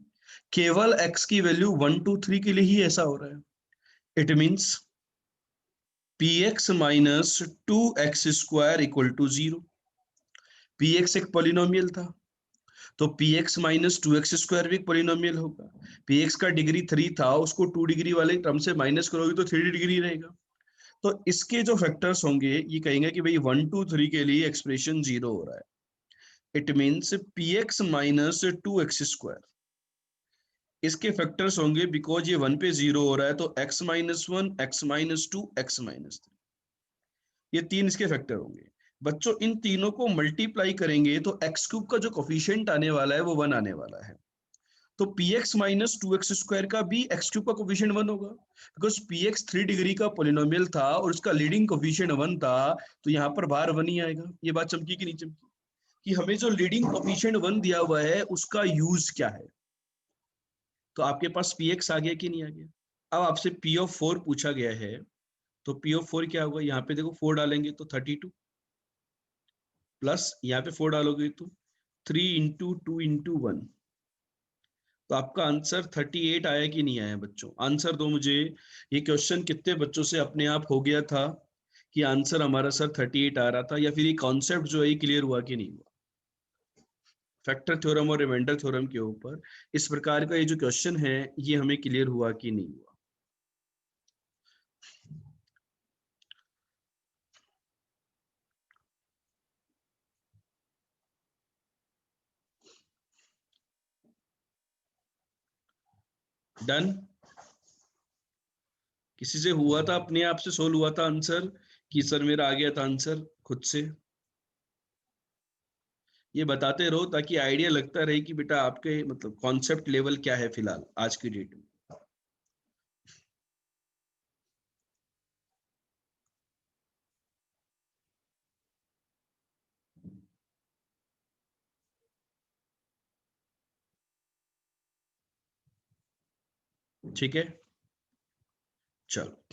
केवल x की वैल्यू 1 2 3 के लिए ही ऐसा हो रहा है। It means px minus 2x square equal to 0। px एक पॉलिनोमियल था, तो px माइनस 2x स्क्वायर भी एक पॉलिनोमियल होगा। px का डिग्री 3 था, उसको 2 डिग्री वाले टर्म से माइनस करोगे तो 3 डिग्री रहेगा। तो इसके जो फैक्टर्स होंगे ये कहेंगे कि भाई 1 2 3 के लिए एक्सप्रेशन 0 हो रहा है। It means px minus 2x square, इसके फैक्टर्स होंगे, बिकॉज ये 1 पे 0 हो रहा है तो x minus 1, x minus 2, x minus 3, ये 3 इसके फैक्टर होंगे। बच्चों इन तीनों को मल्टीप्लाई करेंगे तो x क्यूब का जो कोफिशिएंट आने वाला है वो 1 आने वाला है। तो px माइनस 2x स्क्वायर का भी x क्यूब का कोफिशिएंट 1 होगा, बिकॉज px 3 डिग्री का पोलिनोमियल था और उसका लीडिंग कोफिशिएंट 1 था, तो यहाँ पर बाहर 1 ही आएगा। ये बात चमकी कि नहीं चमकी? कि हमें जो लीडिंग कोफिशिएंट 1 दिया हुआ है उसका यूज क्या है। तो आपके पास px आ गया कि नहीं आ गया? अब आपसे p ऑफ 4 पूछा गया है, तो p ऑफ 4 क्या होगा? यहाँ पे देखो 4 डालेंगे तो 32, प्लस यहाँ पे 4 डालोगे तो 3 इंटू 2 इंटू 1, तो आपका आंसर 38 आया कि नहीं आया? बच्चों आंसर दो मुझे। ये क्वेश्चन कितने बच्चों से अपने आप हो गया था कि आंसर हमारा सर 38 आ रहा था, या फिर ये कॉन्सेप्ट जो है ये क्लियर हुआ कि नहीं हुआ? फैक्टर थ्योरम और रिमाइंडर थ्योरम के ऊपर इस प्रकार का ये जो क्वेश्चन है ये हमें क्लियर हुआ कि नहीं हुआ? डन? किसी से हुआ था, अपने आप से सोल्व हुआ था आंसर, कि सर मेरा आ गया था आंसर खुद से? ये बताते रहो ताकि आइडिया लगता रहे कि बेटा आपके मतलब कॉन्सेप्ट लेवल क्या है फिलहाल आज की डेट में। ठीक है, चलो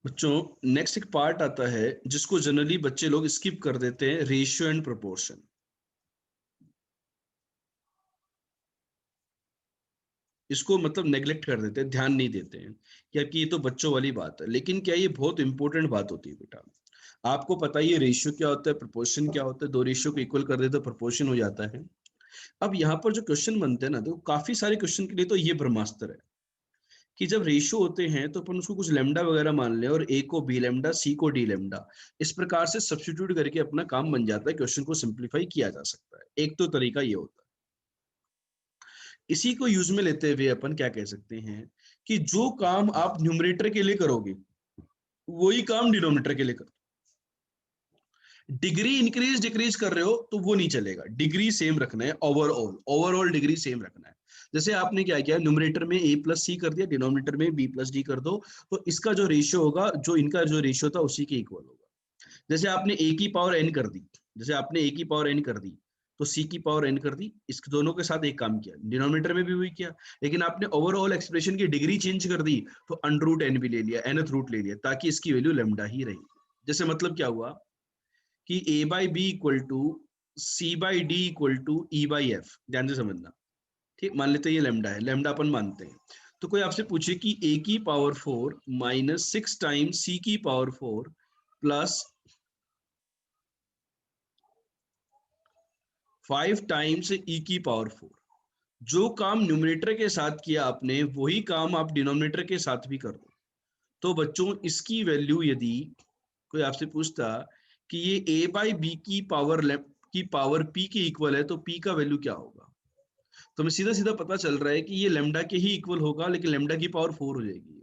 बच्चों नेक्स्ट एक पार्ट आता है जिसको जनरली बच्चे लोग स्किप कर देते हैं, रेशियो एंड प्रोपोर्शन। इसको मतलब नेग्लेक्ट कर देते हैं, ध्यान नहीं देते हैं कि ये तो बच्चों वाली बात है, लेकिन क्या ये बहुत इंपॉर्टेंट बात होती है बेटा। आपको पता ही है रेशियो क्या होता है, प्रोपोर्शन क्या होता है। दो रेशियो को इक्वल कर दे तो प्रोपोर्शन हो जाता है। अब यहाँ पर जो क्वेश्चन बनते हैं ना, तो काफी सारे क्वेश्चन के लिए तो ये ब्रह्मास्त्र है कि जब रेशियो होते हैं तो अपन उसको कुछ लेमडा वगैरह मान ले, और ए को बी लेमडा, सी को डी लेमडा, इस प्रकार से सब्स्टिट्यूट करके अपना काम बन जाता है, क्वेश्चन को सिंप्लीफाई किया जा सकता है। एक तो तरीका ये होता है। इसी को यूज में लेते हुए अपन क्या कह सकते हैं कि जो काम आप न्यूमरेटर के लिए करोगे वही काम डिनोमिनेटर के लिए करो। डिग्री इंक्रीज डिक्रीज कर रहे हो तो वो नहीं चलेगा, डिग्री सेम रखना है, ओवरऑल ओवरऑल डिग्री सेम रखना है। जैसे आपने क्या किया, न्यूमरेटर में a प्लस सी कर दिया, डिनोमिनेटर में b प्लस डी कर दो, तो इसका जो रेशियो होगा, जो इनका जो रेशियो था उसी के इक्वल होगा। जैसे आपने a की पावर n कर दी, जैसे आपने a की पावर n कर दी तो c की पावर n कर दी, इस दोनों के साथ एक काम किया, डिनोमिनेटर में भी वही किया, लेकिन आपने ओवरऑल एक्सप्रेशन की डिग्री चेंज कर दी, तो अंडर रूट n भी ले लिया, nth रूट ले लिया, ताकि इसकी वैल्यू लेमडा ही रही। जैसे मतलब क्या हुआ कि a by b equal to c by d equal to e by f, ध्यान से समझना। ठीक, मान लेते हैं ये लेमडा है, लेमडा अपन मानते हैं। तो कोई आपसे पूछे कि a की पावर 4 माइनस 6 टाइम्स c की पावर 4 प्लस 5 टाइम्स e की पावर 4, जो काम न्यूमरेटर के साथ किया आपने वही काम आप डिनोमिनेटर के साथ भी कर दो। तो बच्चों इसकी वैल्यू यदि कोई आपसे पूछता कि ये a बाई बी की पावर p के इक्वल है तो p का वैल्यू क्या होगा, तो हमें सीधा सीधा पता चल रहा है कि ये लेमडा के ही इक्वल होगा, लेकिन लेमडा की पावर 4 हो जाएगी।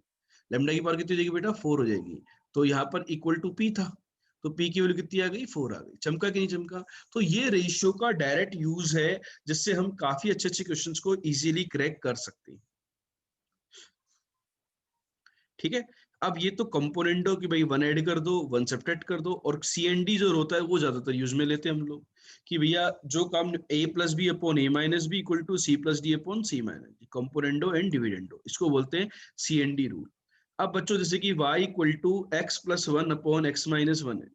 लेमडा की पावर कितनी हो जाएगी बेटा? 4 हो जाएगी। तो यहाँ पर इक्वल टू p था, तो p की वैल्यू कितनी आ गई? 4 आ गई। चमका कि नहीं चमका? तो ये रेशियो का डायरेक्ट यूज है जिससे हम काफी अच्छे अच्छे क्वेश्चंस को इजीली क्रैक कर सकते हैं। ठीक है, अब ये तो कंपोनेंटो की भाई वन ऐड कर दो, वन सब्ट्रैक्ट कर दो, और CND जो होता है वो ज्यादातर यूज में लेते हैं हम लोग कि भैया जो काम a plus b upon a minus b equal to c plus d upon c minus d, componendo and dividendo, इसको बोलते हैं CND रूल। अब बच्चों जैसे कि y equal to x plus one upon x minus one है,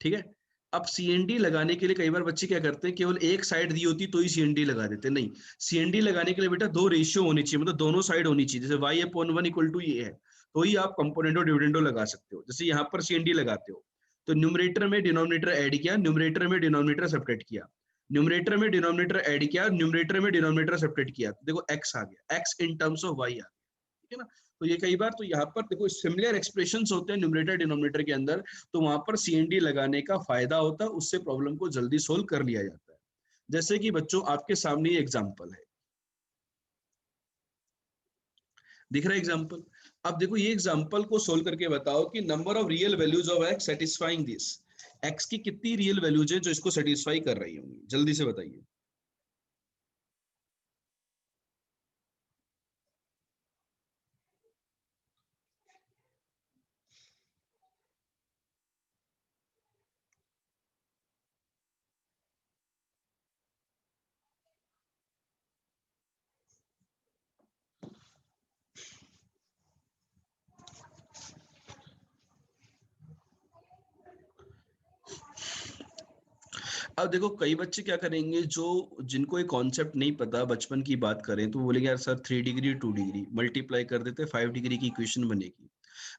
ठीक है। अब CND लगाने के लिए कई बार बच्चे क्या करते हैं, केवल एक साइड दी होती तो ही CND लगा देते, नहीं, CND लगाने के लिए बेटा दो रेशियो होनी चाहिए, मतलब दोनों साइड होनी चाहिए। जैसे y upon one equal to ये है, तो ही आप कंपोनेंडो डिविडेंडो लगा सकते हो। जैसे यहाँ पर CND लगाते हो तो न्यूमरेटर में डिनोमिनेटर ऐड किया, न्यूमरेटर में डिनोमिनेटर सेपरेट किया, न्यूमरेटर में डिनोमिनेटर ऐड किया, न्यूमरेटर में डिनोमिनेटर सेपरेट किया, तो देखो x आ गया, x in terms of y आ गया, ठीक है ना। तो ये कई बार तो यहाँ पर देखो सिमिलर एक्सप्रेशंस होते हैं न्यूमरेटर डिनोमिनेटर के अंदर, तो वहां पर CND लगाने का फायदा होता है, उससे प्रॉब्लम को जल्दी सोल्व कर लिया जाता है। जैसे कि बच्चों आपके सामने ये एग्जांपल है, दिख रहा है एग्जांपल। अब देखो ये एग्जांपल को सोल्व करके बताओ कि number of real values of x satisfying this, x की कितनी रियल वैल्यूज है जो इसको सेटिस्फाई कर रही होंगी, जल्दी से बताइए। अब देखो कई बच्चे क्या करेंगे, जो जिनको ये कॉन्सेप्ट नहीं पता, बचपन की बात करें तो बोलेंगे यार सर 3 डिग्री 2 डिग्री मल्टीप्लाई कर देते 5 डिग्री की इक्वेशन बनेगी।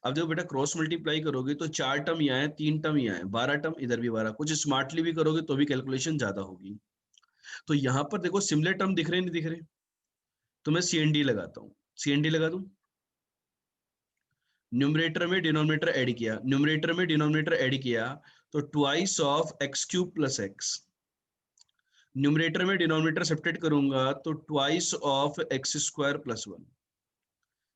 अब देखो बेटा क्रॉस मल्टीप्लाई करोगे तो 4 टर्म यहाँ है, 3 टर्म यहाँ है, 12 टर्म इधर भी 12, कुछ स्मार्टली भी करोगे तो भी कैलकुलेशन ज्यादा होगी। तो यहाँ पर देखो सिमिलर टर्म दिख रहे नहीं दिख रहे, तो मैं CND लगाता हूँ, CND लगा दूं, न्यूमरेटर में डिनोमिनेटर ऐड किया, न्यूमरेटर में डिनोमिनेटर ऐड किया, तो twice of x cube plus x, numerator में डिनोमिनेटर सब्ट्रैक्ट करूंगा तो twice of x square plus one.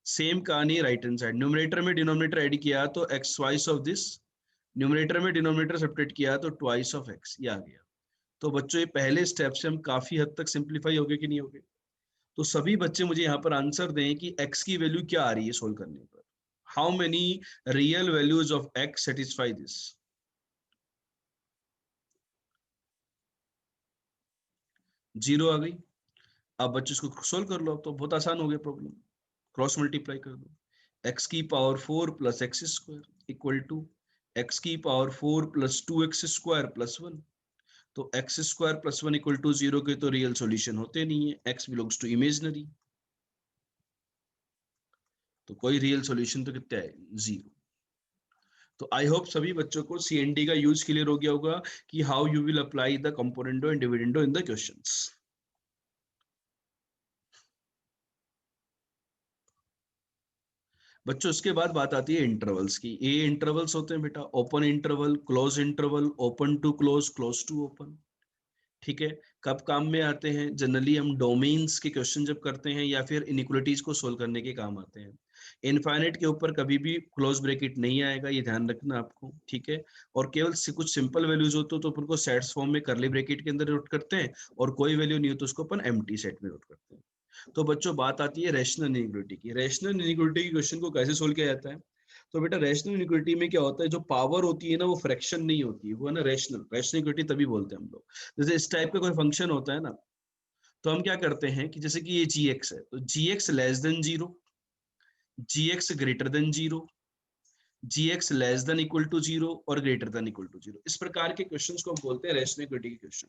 Same कहानी राइट हैंड साइड, न्यूमरेटर में डिनोमिनेटर ऐड किया तो x twice of this, numerator में डिनोमिनेटर सब्ट्रैक्ट किया तो ट्वाइस ऑफ एक्स, ये आ गया। तो बच्चों ये पहले स्टेप से हम काफी हद तक सिंप्लीफाई हो गए कि नहीं हो गए। तो सभी बच्चे मुझे यहाँ पर आंसर दें कि x की वैल्यू क्या आ रही है सोल्व करने पर, how many real values of x satisfy this. Zero आ गई। अब बच्चे इसको सोल्व कर लो, अब तो बहुत आसान हो गया प्रॉब्लम, क्रॉस मल्टीप्लाई कर दो, एक्स की power 4 plus X square equal to X की power 4 plus 2x square plus one. तो X square plus one equal to zero के तो रियल सॉल्यूशन होते नहीं है, एक्स बिलोंग्स टू इमेजनरी, तो कोई रियल सॉल्यूशन तो कितना है, जीरो। तो आई होप सभी बच्चों को CND का यूज क्लियर हो गया होगा कि how you will apply the componendo and dividendo in the questions. बच्चों उसके बाद बात आती है इंटरवल्स की। ये इंटरवल्स होते हैं बेटा, open interval, close interval, open to close, close to open, ठीक है। कब काम में आते हैं, जनरली हम डोमेन्स के क्वेश्चन जब करते हैं या फिर इनइक्वालिटीज को सोल्व करने के काम आते हैं। इनफाइनाइट के ऊपर कभी भी क्लोज ब्रैकेट नहीं आएगा, ये ध्यान रखना आपको, ठीक है। और केवल कुछ सिंपल वैल्यूज हो तो अपन को सेट्स फॉर्म में करली ब्रैकेट के अंदर नोट करते हैं, और कोई वैल्यू नहीं हो तो उसको अपन एम्प्टी सेट में नोट करते हैं। तो बच्चों बात आती है रैशनल इनइक्वालिटी की। रैशनल इनइक्वालिटी की क्वेश्चन को कैसे सोल्व किया जाता है, तो बेटा रैशनल इनइक्वालिटी में क्या होता है, जो पावर होती है ना वो फ्रैक्शन नहीं होती है, वो है ना रैशनल, रैशनल इनइक्वालिटी तभी बोलते हैं हम लोग। जैसे इस टाइप का कोई फंक्शन होता है ना, तो हम क्या करते हैं कि जैसे कि ये gx है, तो gx less than zero, gx greater than zero, gx less than equal to zero और greater than equal to zero, इस प्रकार के क्वेश्चंस को हम बोलते हैं रैशनल इक्वालिटी के क्वेश्चन।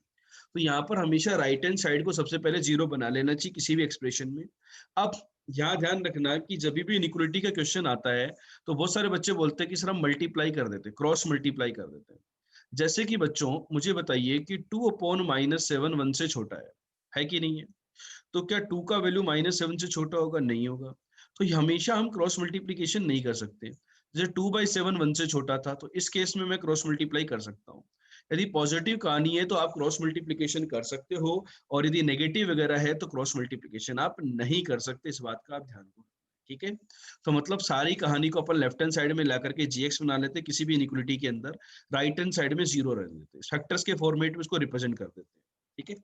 तो यहाँ पर हमेशा राइट हैंड साइड को सबसे पहले जीरो बना लेना चाहिए किसी भी एक्सप्रेशन में। अब यहाँ ध्यान रखना कि जब भी इनइक्वालिटी का क्वेश्चन आता है तो बहुत सारे बच्चे बोलते हैं कि सर हम मल्टीप्लाई कर देते हैं, क्रॉस मल्टीप्लाई कर देते हैं। जैसे कि बच्चों मुझे बताइए कि 2/-7 1 से छोटा है कि नहीं है। तो क्या 2 का वैल्यू -7 से छोटा होगा, नहीं होगा। तो हमेशा हम क्रॉस मल्टीप्लीकेशन नहीं कर सकते। जैसे 2/7 1 से छोटा था तो इस केस में मैं क्रॉस मल्टीप्लाई कर सकता हूँ। यदि पॉजिटिव कहानी है तो आप क्रॉस मल्टीप्लीकेशन कर सकते हो, और यदि नेगेटिव वगैरह है तो क्रॉस मल्टीप्लीकेशन आप नहीं कर सकते, इस बात का आप ध्यान रखो, ठीक है। तो मतलब सारी कहानी को अपन लेफ्ट हैंड साइड में ला करके gx बना लेते हैं किसी भी इनइक्वालिटी के अंदर, राइट हैंड साइड में जीरो रख देते हैं, फैक्टर्स के फॉर्मेट में उसको रिप्रेजेंट कर देते हैं, ठीक है।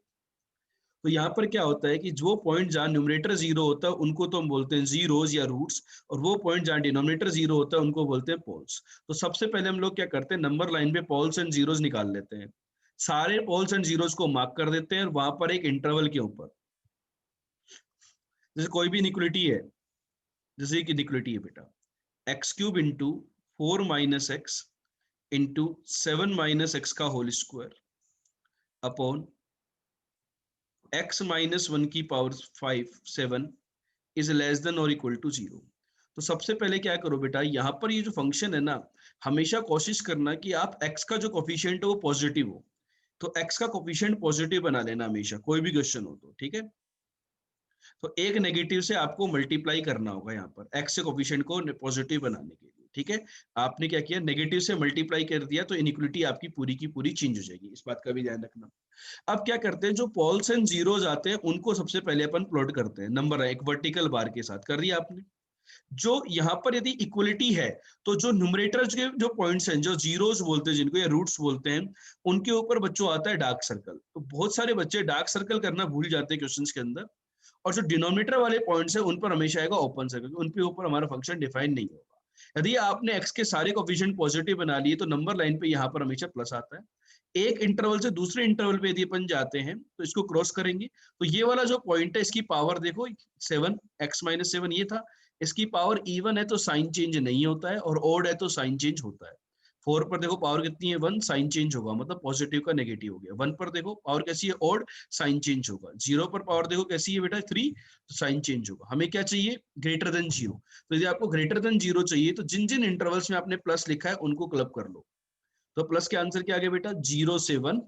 तो यहाँ पर क्या होता है कि जो पॉइंट जहाँ न्यूमरेटर जीरो होता है उनको तो हम बोलते हैं जीरोज या रूट्स, और वो पॉइंट जहाँ डिनोमिनेटर जीरो होता है उनको बोलते हैं पोल्स। तो सबसे पहले हम लोग क्या करते हैं, नंबर लाइन पे पोल्स एंड जीरोज निकाल लेते हैं, सारे पोल्स एंड जीरोज को मार्क कर देते हैं, और वहां पर एक इंटरवल के ऊपर, जैसे कोई भी इनिक्वलिटी है, जैसे कि इनिक्वलिटी है बेटा, x cube into 4 - x into 7 - x का होल स्क्वायर अपॉन x - 1 की पावर 5 7 इज लेस देन और इक्वल टू 0। तो सबसे पहले क्या करो बेटा, यहाँ पर ये जो फंक्शन है ना, हमेशा कोशिश करना कि आप x का जो कोफिशिएंट है वो पॉजिटिव हो। तो x का कोफिशिएंट पॉजिटिव बना लेना हमेशा, कोई भी क्वेश्चन हो तो, ठीक है। तो एक नेगेटिव से आपको मल्टीप्लाई करना होगा यहाँ पर x से कोफिशिएंट को पॉजिटिव बनाने के लिए, ठीक है। आपने क्या किया, नेगेटिव से मल्टीप्लाई कर दिया, तो इनिक्वलिटी आपकी पूरी की पूरी चेंज हो जाएगी, इस बात का भी ध्यान रखना। अब क्या करते हैं, जो पोल्स एंड जीरोज आते हैं उनको सबसे पहले अपन प्लॉट करते हैं, नंबर है एक वर्टिकल बार के साथ, कर दिया आपने। जो यहाँ पर यदि इक्वलिटी है, तो जो न्यूमरेटर के जो पॉइंट्स हैं, जो जीरोस बोलते हैं जिनको, या रूट्स बोलते हैं, उनके ऊपर बच्चों आता है डार्क सर्कल। तो बहुत सारे बच्चे डार्क सर्कल करना भूल जाते हैं क्वेश्चंस के अंदर, और जो डिनोमिनेटर वाले पॉइंट्स हैं उन पर हमेशा आएगा ओपन सर्कल, उनके ऊपर हमारा फंक्शन डिफाइन नहीं होगा। यदि आपने एक्स के सारे कोफिशिएंट पॉजिटिव बना लिए तो नंबर लाइन पे यहाँ पर हमेशा प्लस आता है। एक इंटरवल से दूसरे इंटरवल पे यदि अपन जाते हैं तो इसको क्रॉस करेंगे, तो ये वाला जो पॉइंट है इसकी पावर देखो 7, x - 7 ये था, इसकी पावर इवन है तो साइन चेंज नहीं होता है, और ऑड है तो साइन चेंज होता है। 4 पर देखो पावर कितनी है 1, साइन चेंज होगा, मतलब पॉजिटिव का नेगेटिव हो गया। 1 पर देखो पावर कैसी है ऑड, साइन चेंज होगा। 0 पर पावर देखो कैसी है बेटा 3, तो साइन चेंज होगा। हमें क्या चाहिए, ग्रेटर देन 0। तो यदि आपको ग्रेटर देन 0 चाहिए तो जिन जिन इंटरवल्स में आपने प्लस लिखा है उनको क्लब कर लो। तो प्लस के आंसर क्या आ गया बेटा, 0 से 1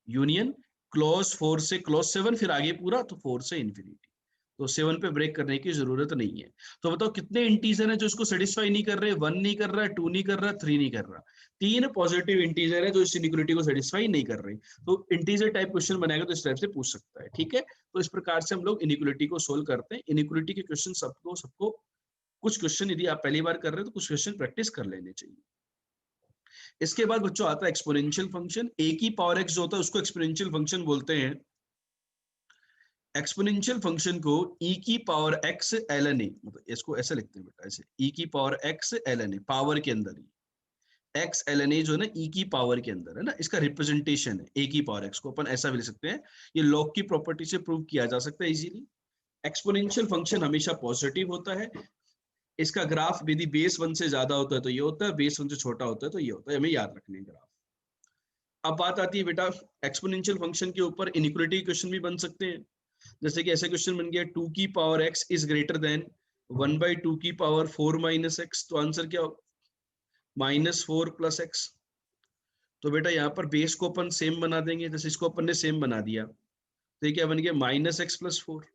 यूनियन क्लोज 4 से क्लोज 7, फिर आगे पूरा तो 4 से इंफिनिटी। तो 7 पे ब्रेक करने की जरूरत नहीं है। तो बताओ कितने इंटीजर हैं जो इसको सेटिस्फाई नहीं कर रहे, 1 नहीं कर रहा, 2 नहीं कर रहा, 3 नहीं कर रहा। 3 पॉजिटिव इंटीजर है जो इस इनिक्वालिटी को सेटिस्फाई नहीं कर रहे। तो इंटीजर टाइप क्वेश्चन बनाएगा तो इस टाइप से पूछ सकता है, ठीक है। तो इस प्रकार से हम लोग इनिक्वालिटी को सोल्व करते हैं। इनिक्वालिटी के क्वेश्चन सबको सबको कुछ क्वेश्चन यदि आप पहली बार कर रहे हो तो कुछ क्वेश्चन प्रैक्टिस कर लेने चाहिए। इसके बाद बच्चों आता है एक्सपोनेंशियल फंक्शन। ए की पावर एक्स जो होता है उसको एक्सपोनेंशियल फंक्शन बोलते हैं। एक्सपोनेंशियल फंक्शन को e की पावर x ln a, मतलब इसको ऐसे लिखते हैं बेटा, ऐसे e की power x ln a, power के अंदर ही x ln a जो है ना e की पावर के अंदर है ना, इसका रिप्रेजेंटेशन है a की पावर x को अपन ऐसा भी लिख सकते हैं। ये लॉग की प्रॉपर्टी से प्रूव किया जा सकता है इजीली। एक्सपोनेंशियल फंक्शन हमेशा पॉजिटिव होता है। इसका ग्राफ यदि बेस 1 से ज्यादा होता है तो ये होता है, बेस 1 से छोटा होता है तो ये होता है, हमें याद रखने ग्राफ। अब बात आती है बेटा एक्सपोनेंशियल फंक्शन के ऊपर इनइक्वालिटी क्वेश्चन भी बन सकते हैं। जैसे कि ऐसा क्वेश्चन बन गया 2 की power x is greater than 1/2 की पावर 4 - x, तो आंसर क्या होगा, -4 + x। तो बेटा यहाँ पर बेस को अपन सेम बना देंगे, जैसे इसको अपन ने सेम बना दिया तो ये क्या बन गया -x + 4।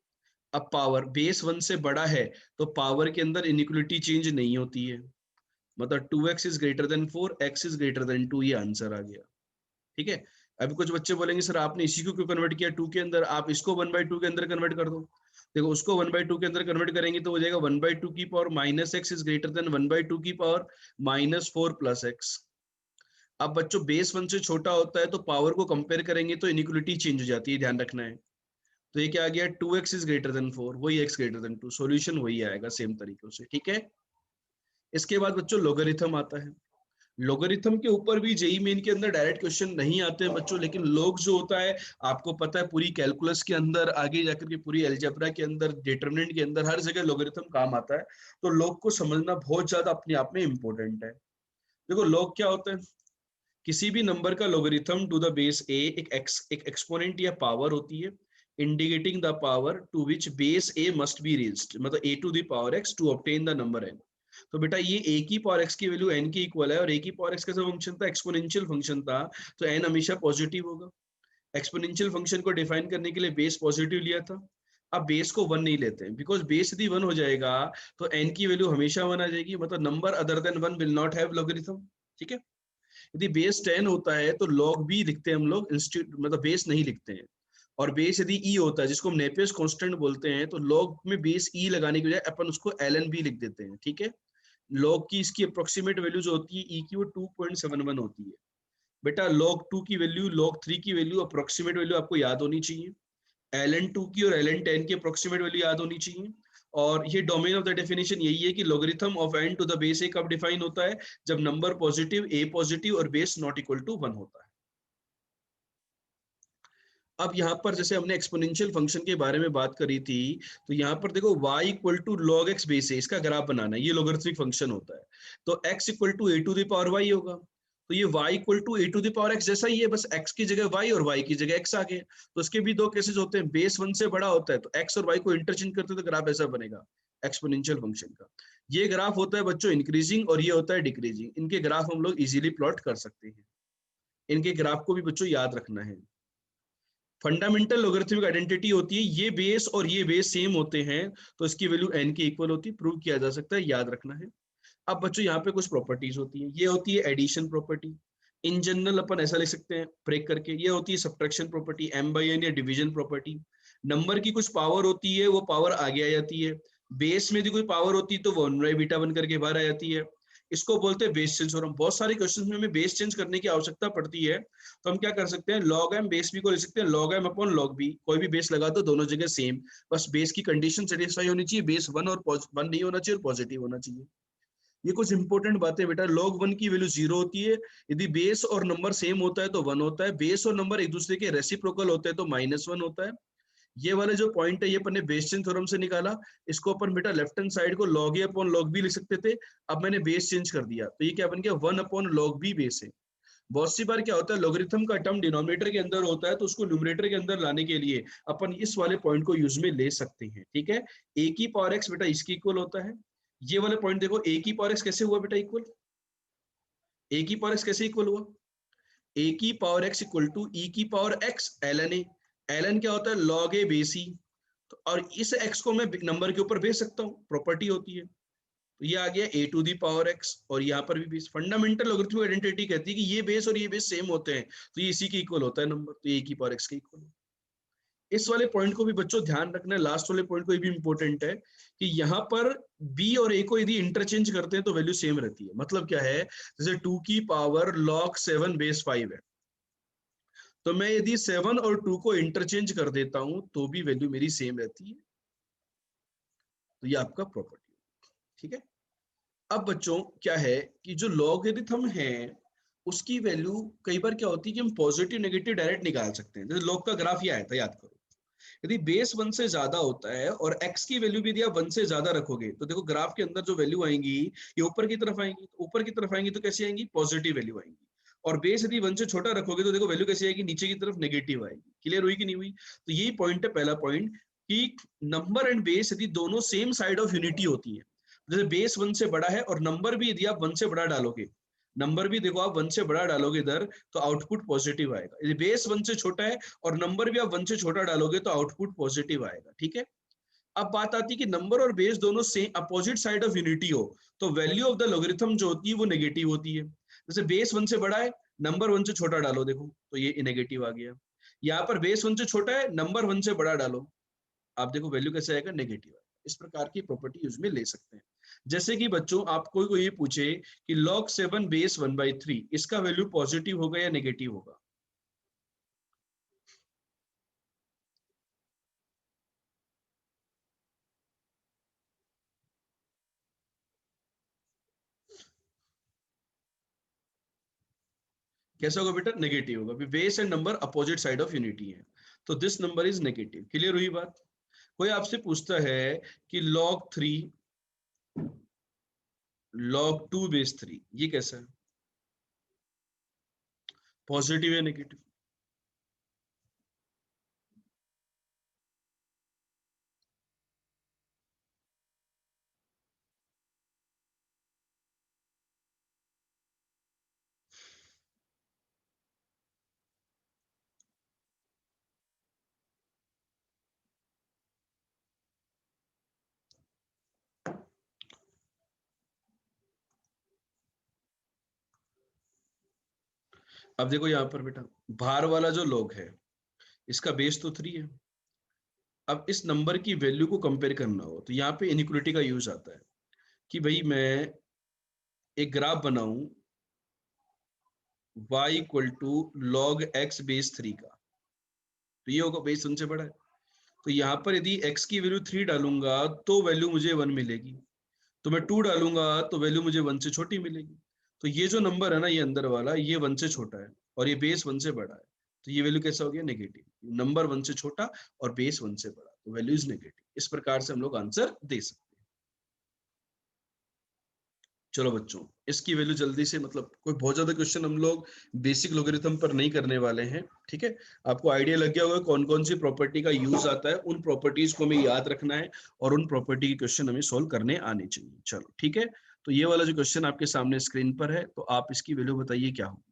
अब पावर बेस 1 से बड़ा है तो पावर के अंदर इनइक्वालिटी चेंज नहीं होती है, मतलब 2x is greater than 4, x is greater than 2, ये आंसर आ गया, ठीक है। अभी कुछ बच्चे बोलेंगे सर आपने इसी को क्यों कन्वर्ट किया 2 के अंदर, आप इसको 1/2 के अंदर कन्वर्ट कर दो। देखो उसको 1/2 के अंदर कन्वर्ट करेंगे तो हो जाएगा 1/2 की power -x is greater than 1/2 की पावर -4 + x। अब बच्चों बेस 1 से छोटा होता है तो पावर को कंपेयर करेंगे तो इनइक्वालिटी चेंज हो जाती है, ध्यान रखना है। तो ये क्या आ गया 2x इज ग्रेटर देन 4, वही x ग्रेटर देन 2, सॉल्यूशन वही आएगा सेम तरीके से, ठीक है। इसके बाद बच्चों लोगरिथम आता है। लोगरिथम के ऊपर भी जेई मेन के अंदर डायरेक्ट क्वेश्चन नहीं आते हैं बच्चों, लेकिन लोग जो होता है आपको पता है पूरी कैलकुलस के अंदर आगे जाकर के पूरी एल्जेब्रा के अंदर डिटरमिनेंट के अंदर हर जगह लोगरिथम काम आता है। तो लोग को समझना बहुत ज्यादा अपने आप में इंपॉर्टेंट है। देखो लोग क्या होता है, किसी भी नंबर का logarithm to the base A एक एक्सपोनेंट या पावर होती है indicating the power to which base A must be reached, मतलब A to the power X to obtain the number N. तो बेटा ये a की पावर x की वैल्यू n की इक्वल है, और a की पावर x कैसा फंक्शन था, एक्सपोनेंशियल फंक्शन था, तो n हमेशा पॉजिटिव होगा। एक्सपोनेंशियल फंक्शन को डिफाइन करने के लिए बेस पॉजिटिव लिया था। अब बेस को 1 नहीं लेते हैं, बिकॉज बेस यदि 1 हो जाएगा तो n की वैल्यू हमेशा 1 आ जाएगी, मतलब number other than 1 will not have logarithm, ठीक है। यदि बेस 10 होता है तो लॉग भी लिखते हैं हम लोग, इंस्टीट्यूट मतलब बेस नहीं लिखते हैं। और बेस यदि ई होता है जिसको हम नेपियर्स कांस्टेंट बोलते हैं, तो लॉग में बेस ई लगाने की बजाय अपन उसको ln भी लिख देते हैं, ठीक है। लॉग की इसकी अप्रोक्सीमेट वैल्यू जो होती है ई की वो 2.71 होती है। बेटा log 2 की वैल्यू log 3 की वैल्यू अप्रोक्सीमेट वैल्यू आपको याद होनी चाहिए। ln2 की और ln10 की अप्रोक्सीमेट वैल्यू याद होनी चाहिए। और ये डोमेन ऑफ द डेफिनेशन यही है कि logarithm of n to the base a कब डिफाइन होता है, जब नंबर पॉजिटिव, a पॉजिटिव और बेस नॉट इक्वल टू 1 होता है। अब यहाँ पर जैसे हमने एक्सपोनेंशियल फंक्शन के बारे में बात करी थी, तो यहाँ पर देखो y equal to log x base है, इसका ग्राफ बनाना है, ये लॉगरिथमिक फंक्शन होता है। तो x equal to a to the power y होगा, तो ये y equal to a to the power x जैसा ही है, बस x की जगह y और y की जगह x आ गए। तो इसके भी दो केसेस होते हैं, बेस 1 से बड़ा होता है तो x और y को इंटरचेंज करते हैं तो ग्राफ ऐसा बनेगा एक्सपोनेंशियल फंक्शन का। ये ग्राफ होता है बच्चों इंक्रीजिंग और ये होता है डिक्रीजिंग, इनके ग्राफ हम लोग इजीली प्लॉट कर सकते हैं। इनके ग्राफ को भी बच्चों याद रखना है। फंडामेंटल लॉगरिथमिक आइडेंटिटी होती है, ये बेस और ये बेस सेम होते हैं तो इसकी वैल्यू n के इक्वल होती है, प्रूव किया जा सकता है, याद रखना है। अब बच्चों यहाँ पे कुछ प्रॉपर्टीज होती है, ये होती है एडिशन प्रॉपर्टी, इन जनरल अपन ऐसा लिख सकते हैं ब्रेक करके। ये होती है सब्ट्रैक्शन प्रॉपर्टी, m/n या डिवीजन प्रॉपर्टी। नंबर की कुछ पावर होती है, वो पावर आगे आ जाती है। बेस में यदि कोई पावर होती है तो वो 1/बीटा बन करके बाहर आ जाती है। इसको बोलते हैं बेस चेंज थ्योरम। बहुत सारे क्वेश्चंस में हमें बेस चेंज करने की आवश्यकता पड़ती है, तो हम क्या कर सकते हैं, लॉग एम बेस बी को लिख सकते हैं log m upon log b, कोई भी बेस लगा दो, दोनों जगह सेम, बस बेस की कंडीशन सेटिस्फाई होनी चाहिए, बेस 1 और 1 नहीं होना चाहिए और पॉजिटिव होना चाहिए। ये कुछ इंपॉर्टेंट बातें बेटा, log 1 की वैल्यू 0 होती है, यदि बेस और नंबर सेम होता है तो 1 होता है, बेस और नंबर एक दूसरे के रेसिप्रोकल होते हैं तो -1 होता है। ये वाले जो पॉइंट है ये अपन ने बेस चेंज थ्योरम से निकाला, इसको अपन बेटा लेफ्ट हैंड साइड को log a upon log b लिख सकते थे, अब मैंने बेस चेंज कर दिया तो ये क्या बन गया 1 अपॉन log b बेस है। बहुत सी बार क्या होता है लॉगरिथम का टर्म डिनोमिनेटर के अंदर होता है तो उसको न्यूमरेटर के अंदर लाने के लिए अपन इस वाले पॉइंट को यूज में ले सकते हैं, ठीक है। a की पावर x बेटा इसकी इक्वल होता है, ये वाले पॉइंट देखो a की पावर x कैसे हुआ बेटा इक्वल, a की पावर x कैसे इक्वल हुआ, a की power x equal to e की power x ln a, ln क्या होता है log a बेस e, तो और इस x को मैं नंबर के ऊपर भेज सकता हूँ, प्रॉपर्टी होती है। तो ये आ गया a to the power x और यहाँ पर भी बेस। फंडामेंटल लॉगरिथमिक आइडेंटिटी कहती है कि ये बेस और ये बेस सेम होते हैं तो ये इसी के इक्वल होता है नंबर, तो ये a की पावर x के इक्वल। इस वाले पॉइंट को भी बच्चों ध्यान रखना है, लास्ट वाले पॉइंट को भी इंपॉर्टेंट है कि यहाँ पर b और a को यदि इंटरचेंज करते हैं तो वैल्यू सेम रहती है। मतलब क्या है, जैसे 2 की पावर log 7 बेस 5 है, तो मैं यदि 7 और 2 को इंटरचेंज कर देता हूं तो भी वैल्यू मेरी सेम रहती है। तो ये आपका प्रॉपर्टी, ठीक है। अब बच्चों क्या है कि जो लॉगरिथम है उसकी वैल्यू कई बार क्या होती है कि हम पॉजिटिव नेगेटिव डायरेक्ट निकाल सकते हैं। जैसे लॉग का ग्राफ ये आया था, याद करो, यदि बेस 1 से ज्यादा होता है और x की वैल्यू भी यदि आप 1 से ज्यादा रखोगे तो देखो ग्राफ के अंदर जो वैल्यू आएंगी ये ऊपर की तरफ आएंगी, तो ऊपर की तरफ आएंगी तो कैसी आएंगी, पॉजिटिव वैल्यू आएंगी। और बेस यदि 1 से छोटा रखोगे तो देखो वैल्यू कैसी आएगी, नीचे की तरफ नेगेटिव आएगी। क्लियर हुई कि नहीं हुई? तो यही पॉइंट है, पहला पॉइंट, कि नंबर एंड बेस यदि दोनों सेम साइड ऑफ यूनिटी होती है, जैसे बेस 1 से बड़ा है और नंबर भी यदि आप 1 से बड़ा डालोगे, नंबर भी देखो आप 1 से बड़ा डालोगे इधर तो आउटपुट पॉजिटिव आएगा। यदि बेस 1 से छोटा है और नंबर भी आप 1 से छोटा डालोगे तो आउटपुट पॉजिटिव आएगा, ठीक है। अब बात आती है कि नंबर और बेस दोनों same opposite side of unity हो तो वैल्यू ऑफ द लॉगरिथम जो होती है वो नेगेटिव होती है। जैसे बेस 1 से बड़ा है, नंबर 1 से छोटा डालो, देखो तो ये नेगेटिव आ गया। यहाँ पर बेस 1 से छोटा है, नंबर 1 से बड़ा डालो, आप देखो वैल्यू कैसे आएगा, नेगेटिव आएगा। इस प्रकार की प्रॉपर्टी यूज में ले सकते हैं। जैसे कि बच्चों आपको कोई ये पूछे कि log 7 बेस 1/3 इसका वैल्यू पॉजिटिव होगा या नेगेटिव होगा, कैसा होगा बेटा, नेगेटिव होगा। Base and number opposite side of unity है तो this number is negative. Clear हुई बात? कोई आपसे पूछता है कि log 3 log 2 बेस 3 ये कैसा है, पॉजिटिव या नेगेटिव? अब देखो यहाँ पर बेटा बाहर वाला जो log है इसका बेस तो 3 है। अब इस नंबर की वैल्यू को कंपेयर करना हो तो यहाँ पे इनइक्वालिटी का यूज आता है कि भाई मैं एक ग्राफ बनाऊं y equal to log x base 3 का, तो ये होगा बेस 1 से बड़ा है। तो यहाँ पर यदि x की वैल्यू 3 डालूंगा तो वैल्यू मुझे 1 मिलेगी, तो मैं 2 डालूंगा तो वैल्यू मुझे 1 से छोटी मिलेगी। तो ये जो नंबर है ना, ये अंदर वाला, ये 1 से छोटा है और ये बेस 1 से बड़ा है, तो ये वैल्यू कैसा हो गया? नेगेटिव। नंबर 1 से छोटा और बेस 1 से बड़ा, तो वैल्यू इज नेगेटिव। इस प्रकार से हम लोग आंसर दे सकते हैं। चलो बच्चों, इसकी वैल्यू जल्दी से, मतलब कोई बहुत ज्यादा क्वेश्चन हम लोग बेसिक लोगरिथम पर नहीं करने वाले हैं, ठीक है। आपको आइडिया लग गया होगा कौन कौन सी प्रॉपर्टी का यूज आता है, उन प्रॉपर्टीज को हमें याद रखना है और उन प्रॉपर्टी के क्वेश्चन हमें सोल्व करने आने चाहिए। चलो ठीक है, तो ये वाला जो क्वेश्चन आपके सामने स्क्रीन पर है, तो आप इसकी वैल्यू बताइए क्या हो।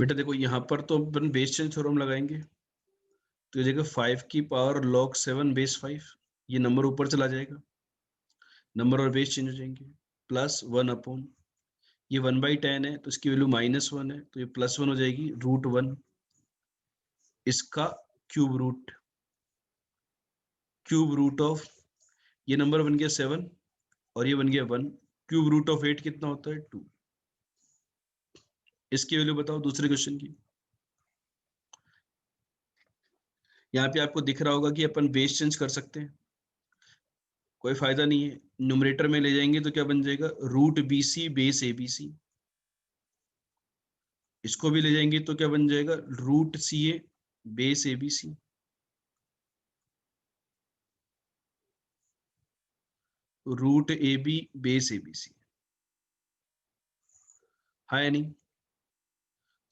बेटा देखो, यहाँ पर तो अपन बेस चेंज थ्योरम लगाएंगे, तो ये जगह 5 की पावर log 7 बेस 5, ये नंबर ऊपर चला जाएगा, नंबर और बेस चेंज हो जाएंगे, प्लस 1 अपॉन, ये 1/10 है तो इसकी वैल्यू -1 है, तो ये +1 हो जाएगी, √1, इसका cube root, cube root of, ये नंबर बन गया 7 और ये बन गया 1, क्यूब रूट ऑफ 8 कितना होता है? 2। इसकी वैल्यू बताओ दूसरे क्वेश्चन की। यहाँ पे आपको दिख रहा होगा कि अपन बेस चेंज कर सकते हैं, कोई फायदा नहीं है, न्यूमरेटर में ले जाएंगे तो क्या बन जाएगा? √BC बेस ABC, इसको भी ले जाएंगे तो क्या बन जाएगा? √CA base ABC, √AB base ABC। हाँ या नहीं?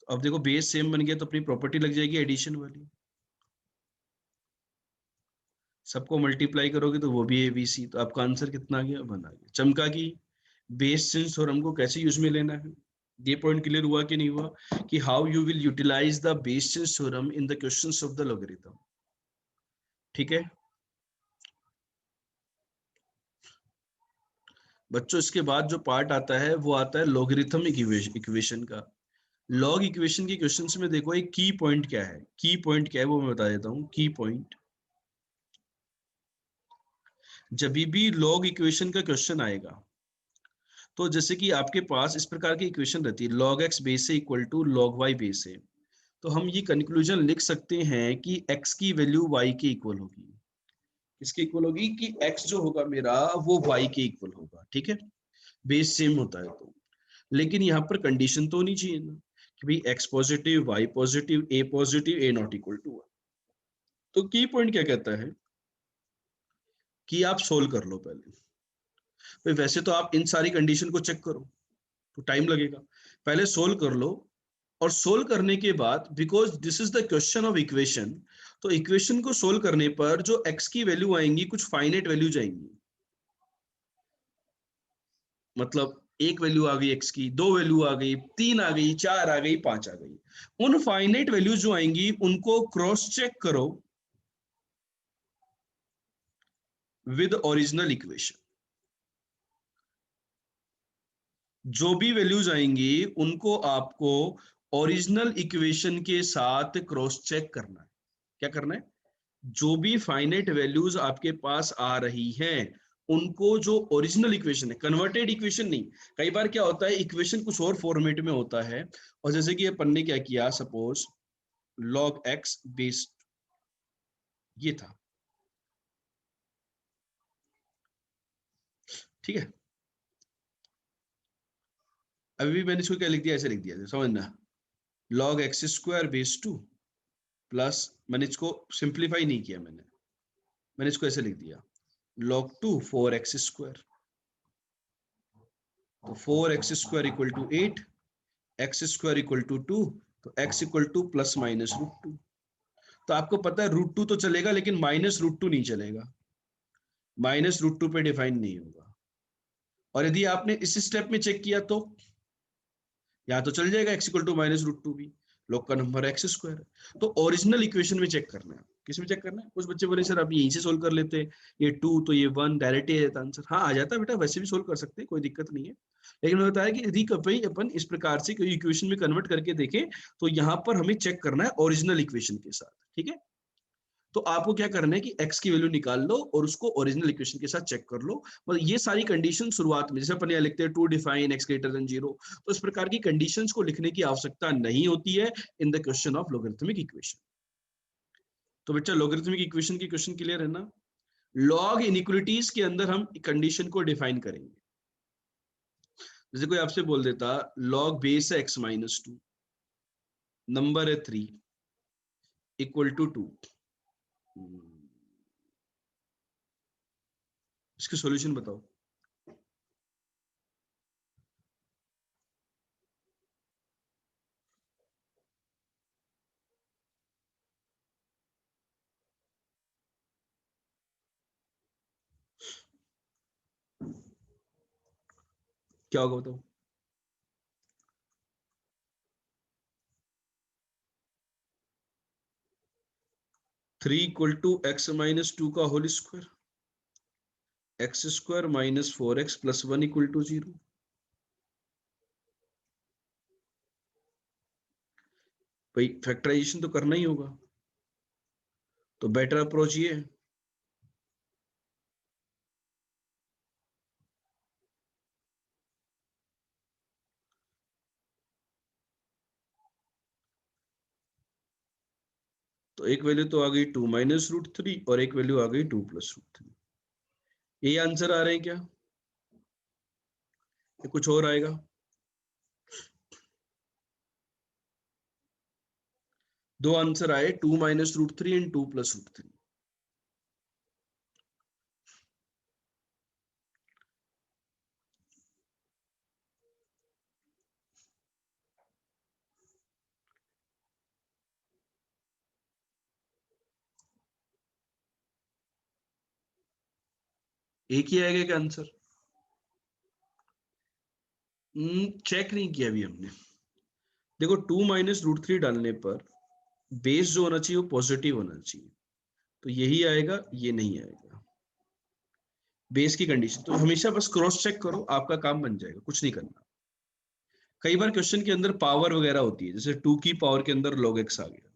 अब देखो बेस सेम बन गया तो अपनी प्रॉपर्टी लग जाएगी एडिशन वाली, सबको मल्टीप्लाई करोगे तो वो भी ABC, तो आपका आंसर कितना आ गया? 1 आ गया। चमका की बेस चेंज थ्योरम को कैसे यूज में लेना है, ये पॉइंट क्लियर हुआ कि नहीं हुआ कि how you will utilize the base change theorem in the questions of the logarithm, ठीक है बच्चों। इसके बाद जो पार्ट आता है वो आता है लॉगरिथम इक्वेशन का। लॉग इक्वेशन के क्वेश्चंस में देखो एक की पॉइंट क्या है, की पॉइंट क्या है वो मैं बता देता हूँ। की पॉइंट, जब भी लॉग इक्वेशन का क्वेश्चन आएगा, तो जैसे कि आपके पास इस प्रकार की इक्वेशन रहती है, log x बेस से equal to log y base से, तो हम ये कंक्लूजन लिख सकते हैं कि x की वैल्यू y के इक्वल होगी। किसके इक्वल होगी? कि x जो होगा मेरा वो y के इक्वल होगा, ठीक है, बेस सेम होता है तो। लेकिन यहाँ पर कंडीशन तो होनी चाहिए ना कि भाई x positive, y positive, a positive, a not equal to 1। तो की पॉइंट क्या कहता है कि आप सोल्व कर लो पहले। भाई वैसे तो आप इन सारी कंडीशन को चेक करो तो टाइम लगेगा, पहले सोल्व कर लो। और सोल्व करने के बाद, because this is the question of equation, तो इक्वेशन को सोल्व करने पर जो x की वैल्यू आएंगी कुछ फाइनाइट वैल्यू जाएंगी, मतलब एक वैल्यू आ गई x की, 2 वैल्यू आ गई, 3 आ गई, 4 आ गई, 5 आ गई। उन फाइनाइट वैल्यूज जो आएंगी उनको क्रॉस चेक करो विद ओरिजिनल इक्वेशन। जो भी वैल्यूज आएंगी उनको आपको ओरिजिनल इक्वेशन के साथ क्रॉस चेक करना है। क्या करना है? जो भी फाइनाइट वैल्यूज आपके पास आ रही हैं उनको, जो ओरिजिनल इक्वेशन है, कन्वर्टेड इक्वेशन नहीं। कई बार क्या होता है, इक्वेशन कुछ और फॉर्मेट में होता है, और जैसे कि अपन ने क्या किया, सपोज log x बेस, ये था, ठीक है। अभी भी मैंने इसको क्या लिख दिया, ऐसे लिख दिया, समझना, log x square base 2 plus, मैंने इसको सिंप्लीफाई नहीं किया, मैंने इसको ऐसे लिख दिया, log 2 4x स्क्वायर, तो 4x square equal to 8, x square equal to 2, तो x equal to plus minus √2। तो आपको पता है √2 तो चलेगा लेकिन माइनस √2 नहीं चलेगा, माइनस √2 पे डिफाइन नहीं होगा। और यदि आपने इस स्टेप में चेक किया तो यहाँ तो चल जाएगा x इक्वल टू माइनस √2 भी, लॉग का नंबर एक्स स्क्वायर है। तो ओरिजिनल इक्वेशन में चेक करना है, किस में चेक करना है? कुछ बच्चे बोले सर आप यहीं से सोल्व कर लेते हैं, ये 2 तो ये 1 डायरेक्ट ही आ जाता आंसर। हाँ आ जाता है बेटा, वैसे भी सोल्व कर सकते हैं, कोई दिक्कत नहीं है। लेकिन मैंने बताया कि यदि कभी अपन इस प्रकार से कोई इक्वेशन में कन्वर्ट करके देखें तो यहाँ पर हमें चेक करना है ओरिजिनल इक्वेशन के साथ, ठीक है। तो आपको क्या करना है कि x की वैल्यू निकाल लो और उसको ओरिजिनल इक्वेशन के साथ चेक कर लो। मतलब ये सारी कंडीशन शुरुआत में, जैसे अपन यहाँ लिखते हैं to define x greater than 0, तो इस प्रकार की कंडीशंस को लिखने की आवश्यकता नहीं होती है in the question of logarithmic equation. तो बच्चा लॉगरिथमिक इक्वेशन की क्वेश्चन क्लियर है ना। लॉग इनइक्वालिटीज के अंदर हम कंडीशन को डिफाइन करेंगे। जैसे कोई आपसे बोल देता लॉग बेस है x माइनस 2, नंबर है 3 इक्वल टू 2, इसके सॉल्यूशन बताओ। क्या होगा बताओ। 3 इक्वल टू एक्स माइनस 2 का whole square, x square minus 4x plus 1 equal to 0। भाई फैक्टराइजेशन तो करना ही होगा, तो बेटर अप्रोच ये है। तो एक वैल्यू तो आ गई 2 माइनस √3 और एक वैल्यू आ गई 2 प्लस √3। ये आंसर आ रहे हैं क्या, ये कुछ और आएगा? दो आंसर आए, 2 माइनस √3 एंड 2 प्लस √3। एक ही आएगा क्या आंसर? चेक नहीं किया अभी हमने। देखो 2 माइनस √3 डालने पर बेस जो होना चाहिए वो पॉजिटिव होना चाहिए, तो यही आएगा, ये नहीं आएगा। बेस की कंडीशन तो हमेशा बस क्रॉस चेक करो, आपका काम बन जाएगा, कुछ नहीं करना। कई बार क्वेश्चन के अंदर पावर वगैरह होती है, जैसे 2 की पावर के अंदर log x आ गया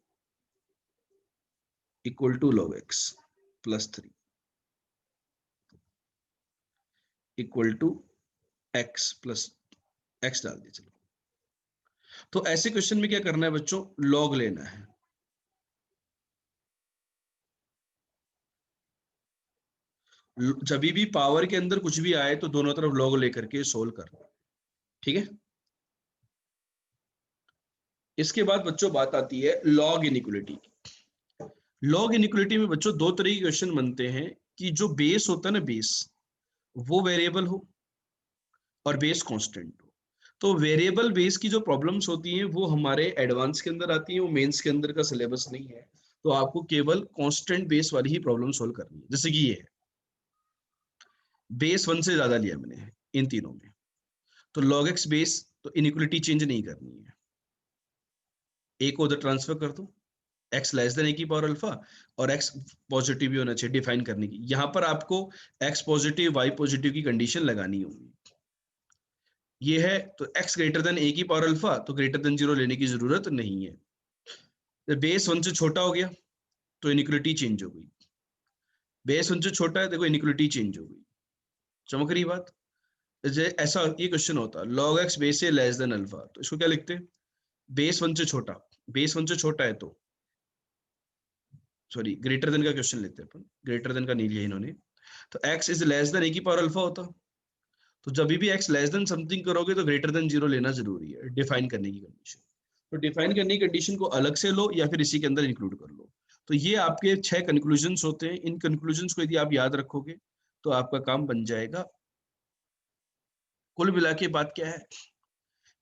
equal to log x plus 3 equal to x plus x डाल दिया। चलो तो ऐसे क्वेश्चन में क्या करना है बच्चों, log लेना है। जब भी पावर के अंदर कुछ भी आए तो दोनों तरफ log लेकर के सोल्व करना, ठीक है। इसके बाद बच्चों बात आती है log इनइक्वालिटी की। log इनइक्वालिटी में बच्चों दो तरह के क्वेश्चन बनते हैं कि जो बेस होता है ना, बेस वो वेरिएबल हो और बेस कांस्टेंट हो। तो वेरिएबल बेस की जो प्रॉब्लम्स होती हैं वो हमारे एडवांस के अंदर आती हैं, वो मेंस के अंदर का सिलेबस नहीं है। तो आपको केवल कांस्टेंट बेस वाली ही प्रॉब्लम सोल्व करनी है। जैसे कि ये है, बेस 1 से ज्यादा लिया मैंने इन तीनों में, तो log x बेस, तो इनइक्वालिटी चेंज नहीं करनी है, ए को उधर ट्रांसफर कर दो, x लेस देन ए की पावर अल्फा और x पॉजिटिव भी होना चाहिए डिफाइन करने की। यहां पर आपको x पॉजिटिव y पॉजिटिव की कंडीशन लगानी होगी। ये है तो x ग्रेटर देन ए की पावर अल्फा, तो ग्रेटर देन 0 लेने की जरूरत नहीं है। बेस 1 से छोटा हो गया तो इनइक्वालिटी चेंज हो गई, बेस 1 से छोटा है, देखो इनइक्वालिटी चेंज हो गई। चमक रही बात। ऐसा ये क्वेश्चन होता है log x बेस से लेस देन अल्फा, तो इसको क्या लिखते हैं, बेस 1 से छोटा, बेस 1 से छोटा है तो सॉरी ग्रेटर देन का क्वेश्चन लेते हैं अपन, ग्रेटर देन का नहीं लिया इन्होंने। तो x इज लेस देन ए की पावर अल्फा होता, तो जब भी x लेस देन समथिंग करोगे तो ग्रेटर देन 0 लेना जरूरी है डिफाइन करने की कंडीशन। तो डिफाइन करने की कंडीशन को अलग से लो या फिर इसी के अंदर इंक्लूड कर लो। तो ये आपके 6 कंक्लूजन्स होते हैं। इन कंक्लूजन्स को यदि आप याद रखोगे तो आपका काम बन जाएगा। कुल मिला के बात क्या है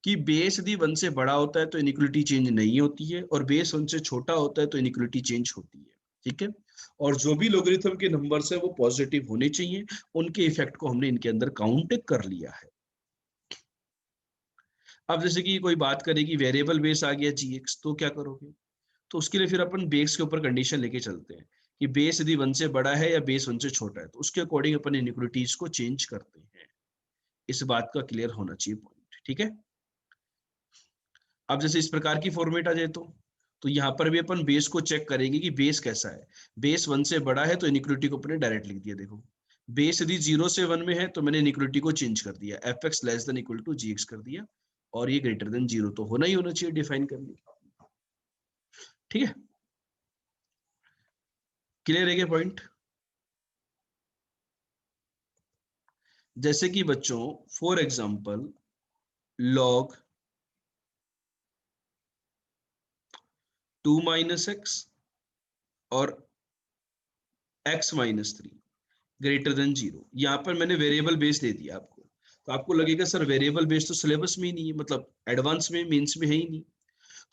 कि बेस यदि 1 से बड़ा होता है तो इनइक्वलिटी चेंज नहीं होती है, और बेस 1 से छोटा होता है तो इनइक्वलिटी चेंज होती है। ठीक है, और जो भी लोगरिथम के नंबर्स है वो पॉजिटिव होने चाहिए, उनके इफेक्ट को हमने इनके अंदर काउंट कर लिया है। अब जैसे कि कोई बात करे कि वेरिएबल बेस आ गया gx, तो क्या करोगे? तो उसके लिए फिर अपन बेस के ऊपर कंडीशन लेके चलते हैं कि बेस यदि 1 से बड़ा है या बेस 1 से छोटा है, तो उसके अकॉर्डिंग अपन इनइक्वलिटीज को चेंज करते हैं। इस बात का क्लियर होना चाहिए पॉइंट। ठीक है, अब जैसे इस प्रकार की फॉर्मेट आ जाए तो यहाँ पर भी अपन बेस को चेक करेंगे कि बेस कैसा है। बेस 1 से बड़ा है तो इनइक्वलिटी को अपने डायरेक्ट लिख दिया। देखो, बेस यदि 0 से 1 में है तो मैंने इनइक्वलिटी को चेंज कर दिया, f x less than equal to g x कर दिया, और ये ग्रेटर देन 0 तो होना ही होना चाहिए डिफाइन करने। ठीक है, क्लियर है क्या पॉइंट? जैसे कि बच्चों for example log 2 minus x और x माइनस 3 ग्रेटर देन 0, यहाँ पर मैंने वेरिएबल बेस दे दिया आपको। तो आपको लगेगा सर वेरिएबल बेस तो सिलेबस में ही नहीं है, मतलब एडवांस में मेंस में है ही नहीं।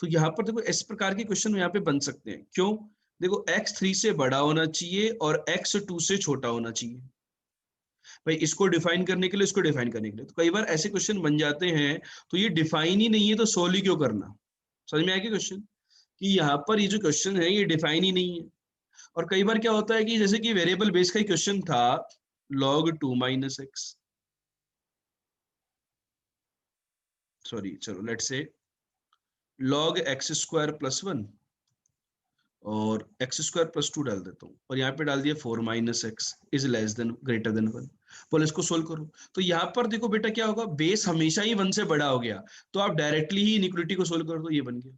तो यहाँ पर देखो इस प्रकार के क्वेश्चन यहाँ पे बन सकते हैं। क्यों? देखो x 3 से बड़ा होना चाहिए और x 2 से छोटा होना चाहिए। भाई इसको डिफाइन करने के लिए, इसको डिफाइन करने के लिए, तो कई बार ऐसे क्वेश्चन बन जाते हैं, तो ये डिफाइन ही नहीं है तो सोल्व ही क्यों करना। समझ में आया क्या क्वेश्चन? कि यहाँ पर ये जो क्वेश्चन है ये डिफाइन ही नहीं है। और कई बार क्या होता है कि जैसे कि वेरिएबल बेस का ही क्वेश्चन था, log 2 माइनस एक्स, सॉरी चलो लेट से log x स्क्वायर प्लस 1 और एक्स स्क्वायर प्लस 2 डाल देता हूँ, और यहाँ पे डाल दिया 4 minus x is less then greater than 1। बोले इसको सोल्व करो। तो यहाँ पर देखो बेटा क्या होगा, बेस हमेशा ही 1 से बड़ा हो गया, तो आप डायरेक्टली ही इनइक्वालिटी को सोल्व कर दो, ये बन गया।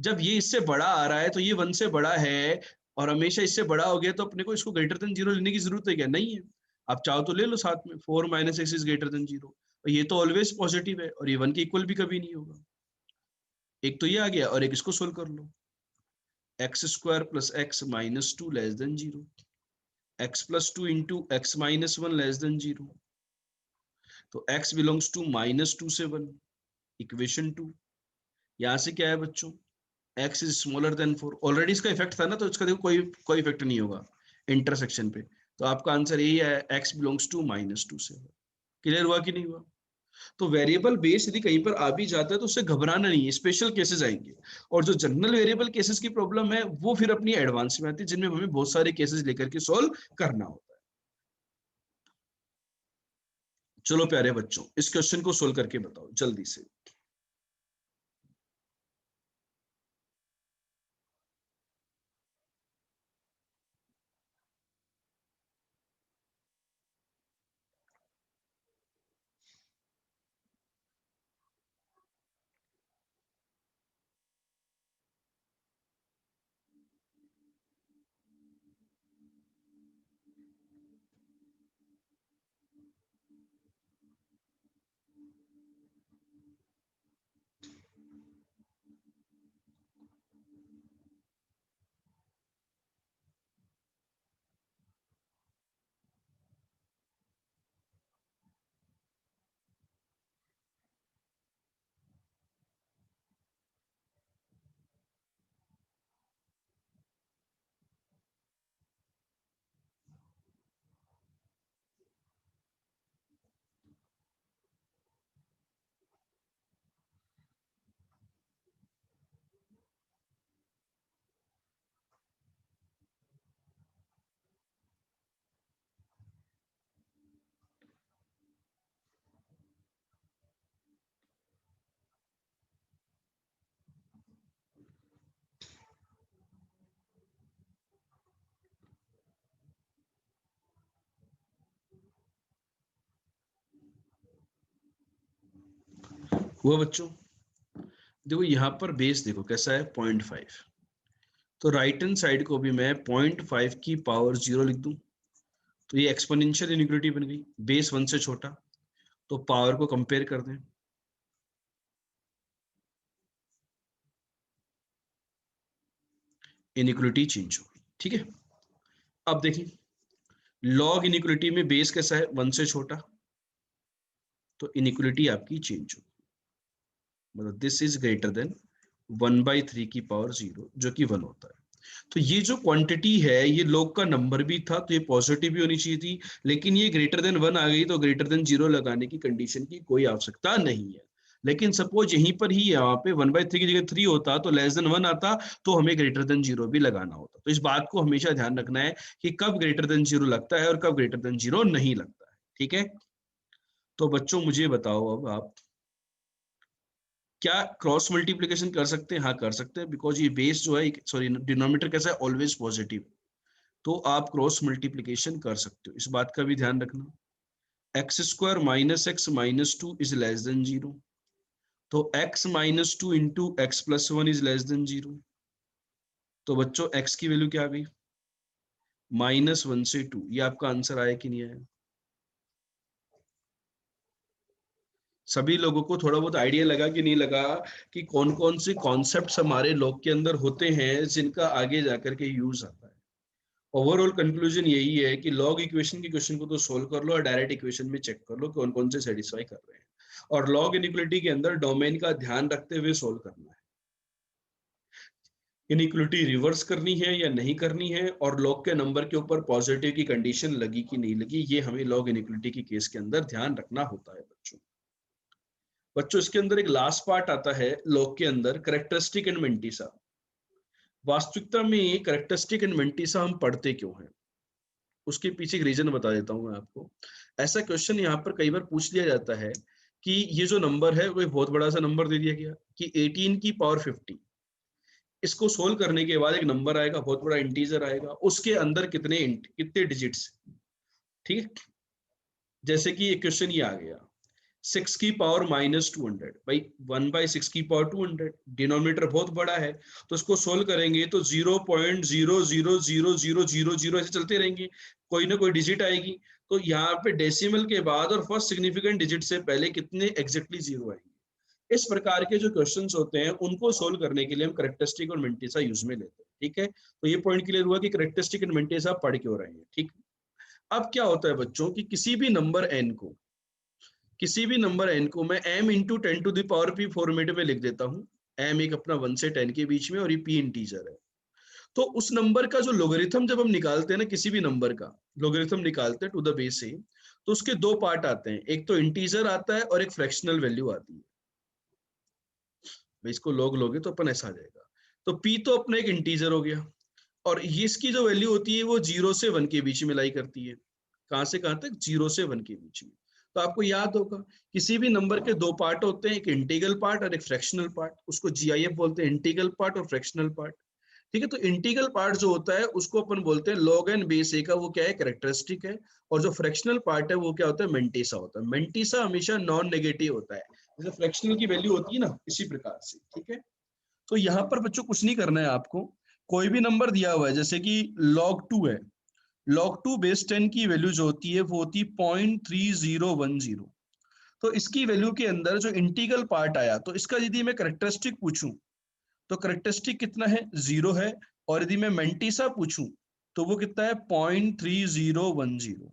जब ये इससे बड़ा आ रहा है तो ये 1 से बड़ा है, और हमेशा इससे बड़ा हो गया, तो अपने को इसको ग्रेटर देन 0 लेने की जरूरत है क्या? नहीं है। आप चाहो तो ले लो साथ में, 4 minus x is greater than 0, और ये तो ऑलवेज पॉजिटिव है, और ये 1 के इक्वल भी कभी नहीं होगा। एक तो ये आ गया, और एक इसको सोल्व कर लो, X square plus X minus 2 less than 0, x plus 2 into X minus 1 less than 0। तो x बिलोंग्स टू माइनस 2 से 1, इक्वेशन 2। यहां से क्या है बच्चों, x is smaller than 4, already इसका इफेक्ट था ना, तो इसका देखो कोई कोई इफेक्ट नहीं होगा इंटरसेक्शन पे। तो आपका आंसर यही है, x बिलोंग्स टू माइनस 2 से। क्लियर हुआ कि नहीं हुआ? तो वेरिएबल बेस यदि कहीं पर आ भी जाता है तो उससे घबराना नहीं है, स्पेशल केसेस आएंगे। और जो जनरल वेरिएबल केसेस की प्रॉब्लम है वो फिर अपनी एडवांस में आती है, जिनमें हमें बहुत सारे केसेस लेकर के सॉल्व करना होता है। चलो प्यारे बच्चों, इस क्वेश्चन को सोल्व करके बताओ जल्दी से। हुआ बच्चों? देखो यहाँ पर बेस देखो कैसा है, 0.5। तो राइट हैंड साइड को भी मैं 0.5 की पावर 0 लिख दूं, तो ये एक्सपोनेंशियल इनइक्वालिटी बन गई। बेस 1 से छोटा, तो पावर को कंपेयर कर दें, इनइक्वालिटी चेंज हो गई। ठीक है, अब देखिए लॉग इनइक्वालिटी में बेस कैसा है, 1 से छोटा, तो इनइक्वलिटी आपकी चेंज होगी, मतलब दिस इज ग्रेटर देन 1/3 की पावर 0 जो कि 1 होता है। तो ये जो क्वांटिटी है ये log का नंबर भी था, तो ये पॉजिटिव भी होनी चाहिए थी, लेकिन ये ग्रेटर देन 1 आ गई तो ग्रेटर देन 0 लगाने की कंडीशन की कोई आवश्यकता नहीं है। लेकिन सपोज यहीं पर ही यहाँ पे 1/3 की जगह 3 होता तो लेस देन 1 आता, तो हमें ग्रेटर देन 0 भी लगाना होता। तो इस बात को हमेशा ध्यान रखना है कि कब ग्रेटर देन 0 लगता है और कब ग्रेटर देन 0 नहीं लगता है। ठीक है, तो बच्चों मुझे बताओ अब आप क्या क्रॉस मल्टीप्लीकेशन कर सकते हैं? हाँ कर सकते हैं, बिकॉज ये बेस जो है, सॉरी डिनोमिनेटर कैसा है, ऑलवेज पॉजिटिव। तो आप क्रॉस मल्टीप्लीकेशन कर सकते हो, इस बात का भी ध्यान रखना। x² - x - 2 is less than 0, तो x - 2 into x+1 is less than 0। तो बच्चों x की वैल्यू क्या आ गई? -1 से 2। ये आपका आंसर आया कि नहीं आया? सभी लोगों को थोड़ा बहुत आइडिया लगा कि नहीं लगा कि कौन कौन से कॉन्सेप्ट्स हमारे लॉग के अंदर होते हैं जिनका आगे जाकर के यूज आता है? ओवरऑल कंक्लूजन यही है कि लॉग इक्वेशन के क्वेश्चन को तो सोल्व कर लो और डायरेक्ट इक्वेशन में चेक कर लो कौन कौन से सेटिस्फाई कर रहे हैं, और लॉग इनइक्वलिटी के अंदर डोमेन का ध्यान रखते हुए सोल्व करना है। इनइक्वलिटी रिवर्स करनी है या नहीं करनी है, और लॉग के नंबर के ऊपर पॉजिटिव की कंडीशन लगी कि नहीं लगी, ये हमें लॉग इनइक्वलिटी के केस के अंदर ध्यान रखना होता है बच्चों। बच्चों इसके अंदर एक लास्ट पार्ट आता है लॉग के अंदर, कैरेक्टरिस्टिक एंड मेंटिसा। वास्तविकता में कैरेक्टरिस्टिक एंड मेंटिसा हम पढ़ते क्यों हैं, उसके पीछे एक रीजन बता देता हूं मैं आपको। ऐसा क्वेश्चन यहाँ पर कई बार पूछ लिया जाता है कि ये जो नंबर है वो एक बहुत बड़ा सा नंबर दे दिया गया कि 18 की पावर 50, इसको सोल्व करने के बाद एक नंबर आएगा, बहुत बड़ा इंटीजर आएगा, उसके अंदर कितने डिजिट्स। ठीक है, जैसे कि एक क्वेश्चन ये आ गया 6 की पावर -200, भाई 1/6 की पावर 200, डिनोमिनेटर बहुत बड़ा है, तो इसको सोल्व करेंगे तो 0.000000 ऐसे चलते रहेंगे, कोई ना कोई डिजिट आएगी। तो यहाँ पे डेसिमल के बाद और फर्स्ट सिग्निफिकेंट डिजिट से पहले कितने एग्जैक्टली जीरो आएंगे। इस प्रकार के जो क्वेश्चंस होते हैं उनको सोल्व करने के लिए हम कैरेक्टरिस्टिक और मेंटिसा यूज में लेते हैं। ठीक है, तो ये पॉइंट क्लियर हुआ कि कैरेक्टरिस्टिक एंड मेंटिसा पढ़ क्यों रहे हैं। ठीक, अब क्या होता है बच्चों कि किसी भी नंबर n को मैं m इंटू 10⁻p फॉर्मेट में लिख देता हूँ। m एक अपना 1 से 10 के बीच में, और ये p इंटीजर है। तो उस नंबर का जो लोगरिथम जब हम निकालते हैं ना, किसी भी नंबर का लोगरिथम निकालते हैं टू द बेस से, तो उसके दो पार्ट आते हैं, एक तो इंटीजर आता है और एक फ्रैक्शनल वैल्यू आती है। इसको लॉग लोगे तो अपन ऐसा आ जाएगा। तो p तो अपना एक इंटीजर हो गया, और ये इसकी जो वैल्यू होती है वो 0 से 1 के बीच में लाई करती है। कहां से कहां तक? 0 से 1 के बीच में। तो आपको याद होगा किसी भी नंबर के दो पार्ट होते हैं, एक इंटीग्रल पार्ट और एक फ्रैक्शनल पार्ट। उसको जीआईएफ बोलते हैं, इंटीग्रल पार्ट और फ्रैक्शनल पार्ट। ठीक है, तो इंटीग्रल पार्ट जो होता है उसको अपन बोलते हैं लॉग एन बेस ए का, वो क्या है? कैरेक्टरिस्टिक है। और जो फ्रैक्शनल पार्ट है वो क्या होता है? मेंटिसा होता है। मेंटिसा हमेशा नॉन नेगेटिव होता है, जैसे फ्रैक्शनल की वैल्यू होती है ना, इसी प्रकार से। ठीक है, तो यहाँ पर बच्चों कुछ नहीं करना है आपको। कोई भी नंबर दिया हुआ है, जैसे कि log 2 है, log 2 बेस 10 की वैल्यू जो होती है वो होती है 0.3010। तो इसकी वैल्यू के अंदर जो इंटीग्रल पार्ट आया, तो इसका यदि मैं करेक्टरिस्टिक पूछूं तो करेक्टरिस्टिक कितना है? 0 है। और यदि मैं मेंटिसा पूछूं तो वो कितना है? 0.3010।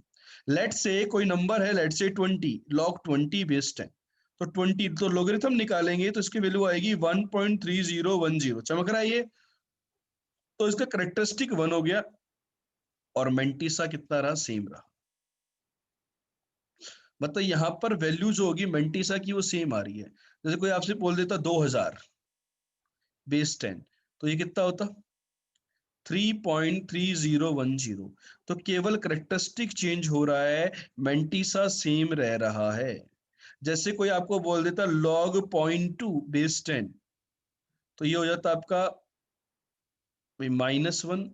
लेट से कोई नंबर है, लेट से 20, log 20 बेस 10, तो 20 तो लोगरिथम निकालेंगे तो इसकी वैल्यू आएगी 1.3010। चमक रहा है ये? तो इसका करेक्टरिस्टिक 1 हो गया, और मेंटिसा कितना रहा? सेम रहा। मतलब यहाँ पर वैल्यू जो होगी मेंटिसा की वो सेम आ रही है। जैसे कोई आपसे बोल देता 2000 बेस 10, तो ये कितना होता? 3.3010। तो केवल करेक्टरिस्टिक चेंज हो रहा है, मेंटिसा सेम रह रहा है। जैसे कोई आपको बोल देता log 0.2 बेस 10, तो ये हो जाता आपका -1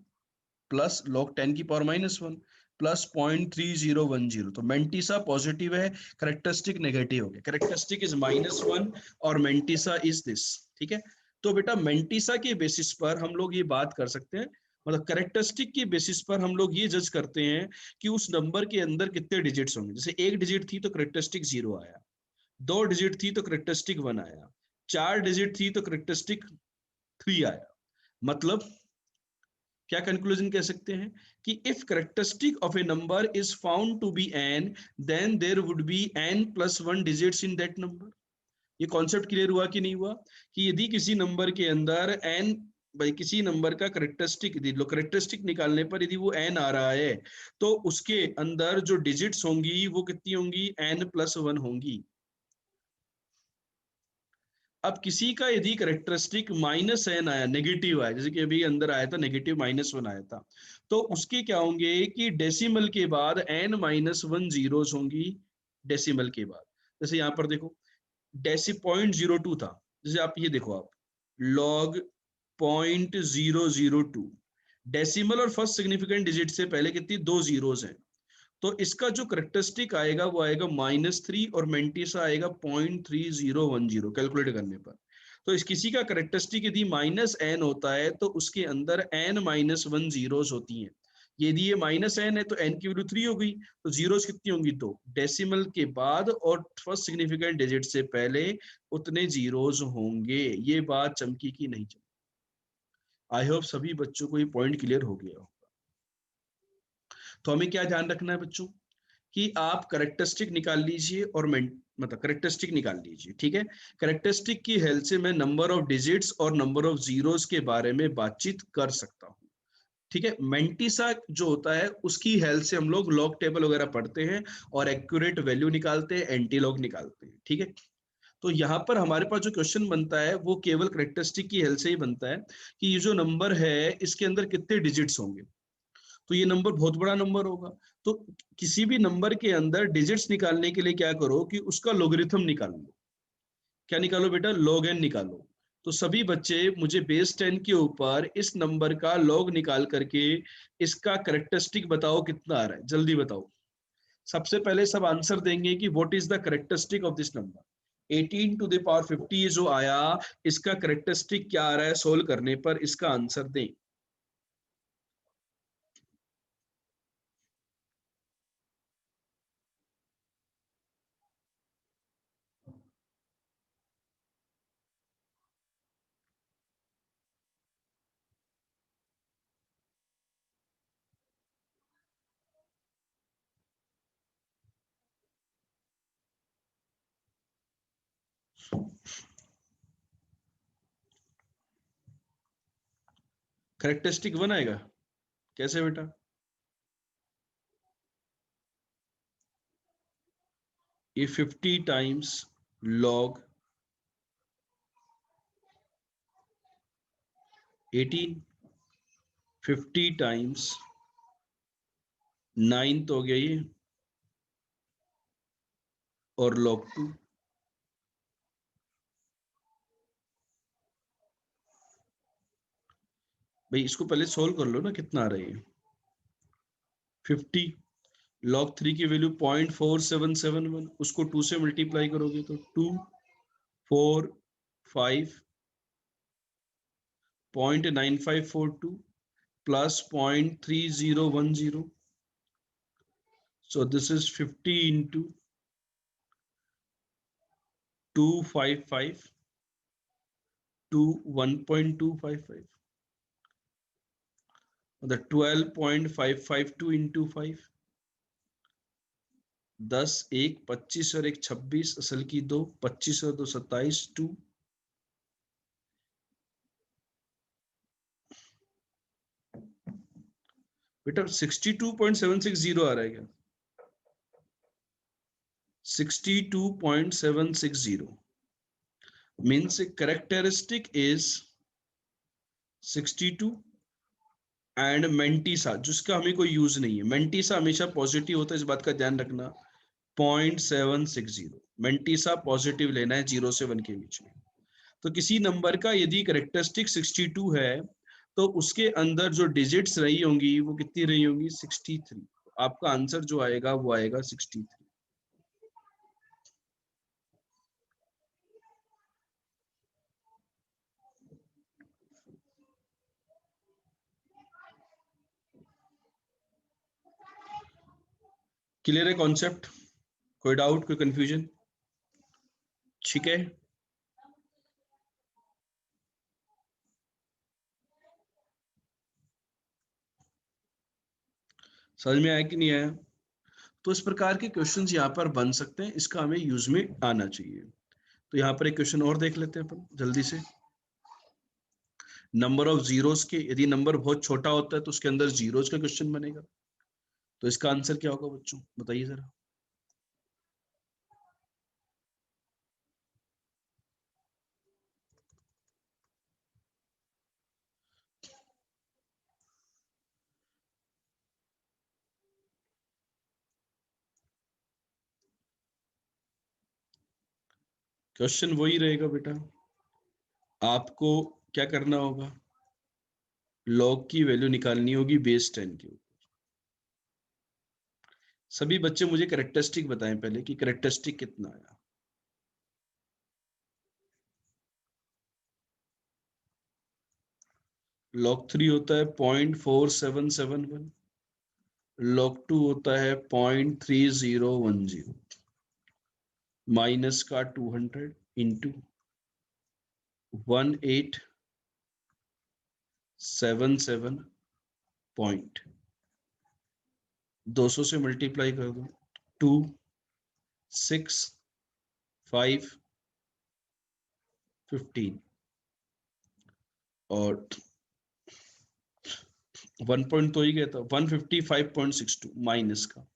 प्लस log 10 की पावर -1 प्लस 0.3010। तो मेंटिसा पॉजिटिव है, करेक्टरिस्टिक नेगेटिव हो गया। करेक्टरिस्टिक इज -1 और मेंटिसा इज दिस। ठीक है, तो बेटा मेंटिसा के बेसिस पर हम लोग ये बात कर सकते हैं, मतलब करेक्टरिस्टिक के बेसिस पर हम लोग ये जज करते हैं कि उस नंबर के अंदर कितने डिजिट्स होंगे। जैसे एक डिजिट थी तो करेक्टरिस्टिक 0 आया, 2 डिजिट थी तो करेक्टरिस्टिक 1 आया, 4 डिजिट थी तो करेक्टरिस्टिक 3 आया। मतलब क्या कंक्लूजन कह सकते हैं कि if characteristic of a number is found to be n, then there would be n+1 digits in that number. ये कॉन्सेप्ट क्लियर हुआ कि नहीं हुआ कि यदि किसी नंबर के अंदर n, भाई किसी नंबर का करेक्टरिस्टिक, लो करेक्टरिस्टिक निकालने पर यदि वो n आ रहा है तो उसके अंदर जो डिजिट्स होंगी वो कितनी होंगी, n+1 होंगी। अब किसी का यदि करेक्टरिस्टिक -n आया, नेगेटिव आया, जैसे कि अभी अंदर आया था -1 आया था, तो उसके क्या होंगे कि डेसिमल के बाद n-1 जीरोस होंगी डेसिमल के बाद। जैसे यहाँ पर देखो .02 था, जैसे आप ये देखो, आप log 0.002, डेसिमल और फर्स्ट सिग्निफिकेंट डिजिट से पहले कितनी, 2 जीरोस हैं, तो इसका जो करेक्टरिस्टिक आएगा वो आएगा -3 और मेंटिसा आएगा 0.3010 कैलकुलेट करने पर। तो इस किसी का करेक्टरिस्टिक यदि -n होता है तो उसके अंदर n-1 जीरोस होती हैं। यदि ये -n है तो n की वैल्यू 3 हो गई, तो जीरोस कितनी होंगी, 2, डेसिमल के बाद और फर्स्ट सिग्निफिकेंट डिजिट से पहले उतने जीरोस होंगे। ये बात चमकी की नहीं चमकी? आई होप सभी बच्चों को ये पॉइंट क्लियर हो गया हो। तो हमें क्या ध्यान रखना है बच्चों कि आप करेक्टरिस्टिक निकाल लीजिए और मतलब करेक्टरिस्टिक निकाल लीजिए, ठीक है। करेक्टरिस्टिक की हेल्प से मैं नंबर ऑफ डिजिट्स और नंबर ऑफ जीरोस के बारे में बातचीत कर सकता हूँ, ठीक है। मेंटिसा जो होता है उसकी हेल्प से हम लोग लॉग टेबल वगैरह पढ़ते हैं और एक्यूरेट वैल्यू निकालते हैं, एंटी लॉग निकालते हैं, ठीक है। तो यहाँ पर हमारे पास जो क्वेश्चन बनता है वो केवल करेक्टरिस्टिक की हेल्प से ही बनता है कि ये जो नंबर है इसके अंदर कितने डिजिट्स होंगे। तो ये नंबर बहुत बड़ा नंबर होगा, तो किसी भी नंबर के अंदर डिजिट्स निकालने के लिए क्या करो कि उसका लोगरिथम निकाल लो। क्या निकालो बेटा, log n निकालो। तो सभी बच्चे मुझे बेस 10 के ऊपर इस नंबर का log निकाल करके इसका करेक्टरिस्टिक बताओ कितना आ रहा है, जल्दी बताओ। सबसे पहले सब आंसर देंगे कि what is the characteristic of this number. 18 to the power 50 जो आया, इसका करेक्टरिस्टिक क्या आ रहा है, सोल्व करने पर इसका आंसर दें। करेक्टरिस्टिक 1 आएगा, कैसे बेटा? ये 50 टाइम्स log 18, 50 टाइम्स 9 तो हो गया ये, और log 2। भाई इसको पहले सोल्व कर लो ना, कितना आ रहा है 50। log 3 की वैल्यू 0.4771, उसको 2 से मल्टीप्लाई करोगे तो 2 4 5 0.9542 plus 0.3010। so this is 50 into 255 to 1.255, the 12.552 into 5, 10 1 25 और 1 26, असल की 2, 25 और 2 27, 2। बेटा 62.760 आ रहा है क्या? 62.760 means characteristic is 62 and mantissa, जिसका हमें कोई यूज नहीं है। मेंटिसा हमेशा पॉजिटिव होता है, इस बात का ध्यान रखना। 0.760 मेंटिसा पॉजिटिव लेना है 0 से 1 के बीच में। तो किसी नंबर का यदि करेक्टरिस्टिक 62 है तो उसके अंदर जो डिजिट्स रही होंगी वो कितनी रही होंगी, 63। आपका आंसर जो आएगा वो आएगा 63। क्लियर है कॉन्सेप्ट? कोई डाउट, कोई कंफ्यूजन? ठीक है। समझ में आया कि नहीं आया? तो इस प्रकार के क्वेश्चंस यहाँ पर बन सकते हैं, इसका हमें यूज में आना चाहिए। तो यहाँ पर एक क्वेश्चन और देख लेते हैं अपन जल्दी से। नंबर ऑफ जीरोस के, यदि नंबर बहुत छोटा होता है तो उसके अंदर जीरोस का क्वेश्चन बनेगा। तो इसका आंसर क्या होगा बच्चों, बताइए जरा। क्वेश्चन वही रहेगा बेटा, आपको क्या करना होगा, लॉग की वैल्यू निकालनी होगी बेस 10 के ऊपर। सभी बच्चे मुझे कैरेक्टरिस्टिक बताएं पहले कि कैरेक्टरिस्टिक कितना आया। लॉग 3 होता है 0.4771, लॉग 2 होता है 0.3010, माइनस का 200 इंटू 1877 पॉइंट 200 से मल्टीप्लाई कर दो, 2 6 5 15 और 1 पॉइंट तो ही गया था, 155.62 माइनस का,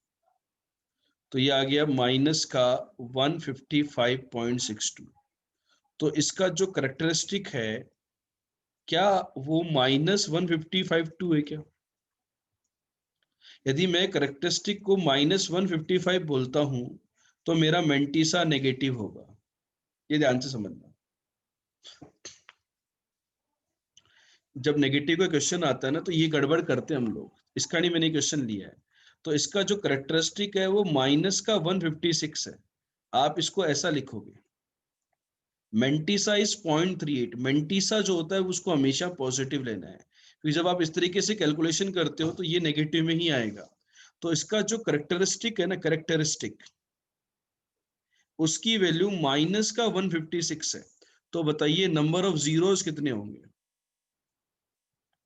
तो ये आ गया माइनस का 155.62। तो इसका जो करेक्टरिस्टिक है, क्या वो -155.2 है क्या? यदि मैं करेक्टरिस्टिक को -155 बोलता हूं तो मेरा मेंटिसा नेगेटिव होगा, ये ध्यान से समझना। जब नेगेटिव का क्वेश्चन आता है ना तो ये गड़बड़ करते हैं हम लोग, इसका नहीं मैंने क्वेश्चन लिया है। तो इसका जो करेक्टरिस्टिक है वो माइनस का 156 है, आप इसको ऐसा लिखोगे, मेंटिसा इज 0.38। मेंटिसा जो होता है उसको हमेशा पॉजिटिव लेना है, क्योंकि जब आप इस तरीके से कैलकुलेशन करते हो तो ये नेगेटिव में ही आएगा। तो इसका जो करेक्टरिस्टिक है ना, करेक्टरिस्टिक, उसकी वैल्यू माइनस का 156 है। तो बताइए नंबर ऑफ जीरोस कितने होंगे,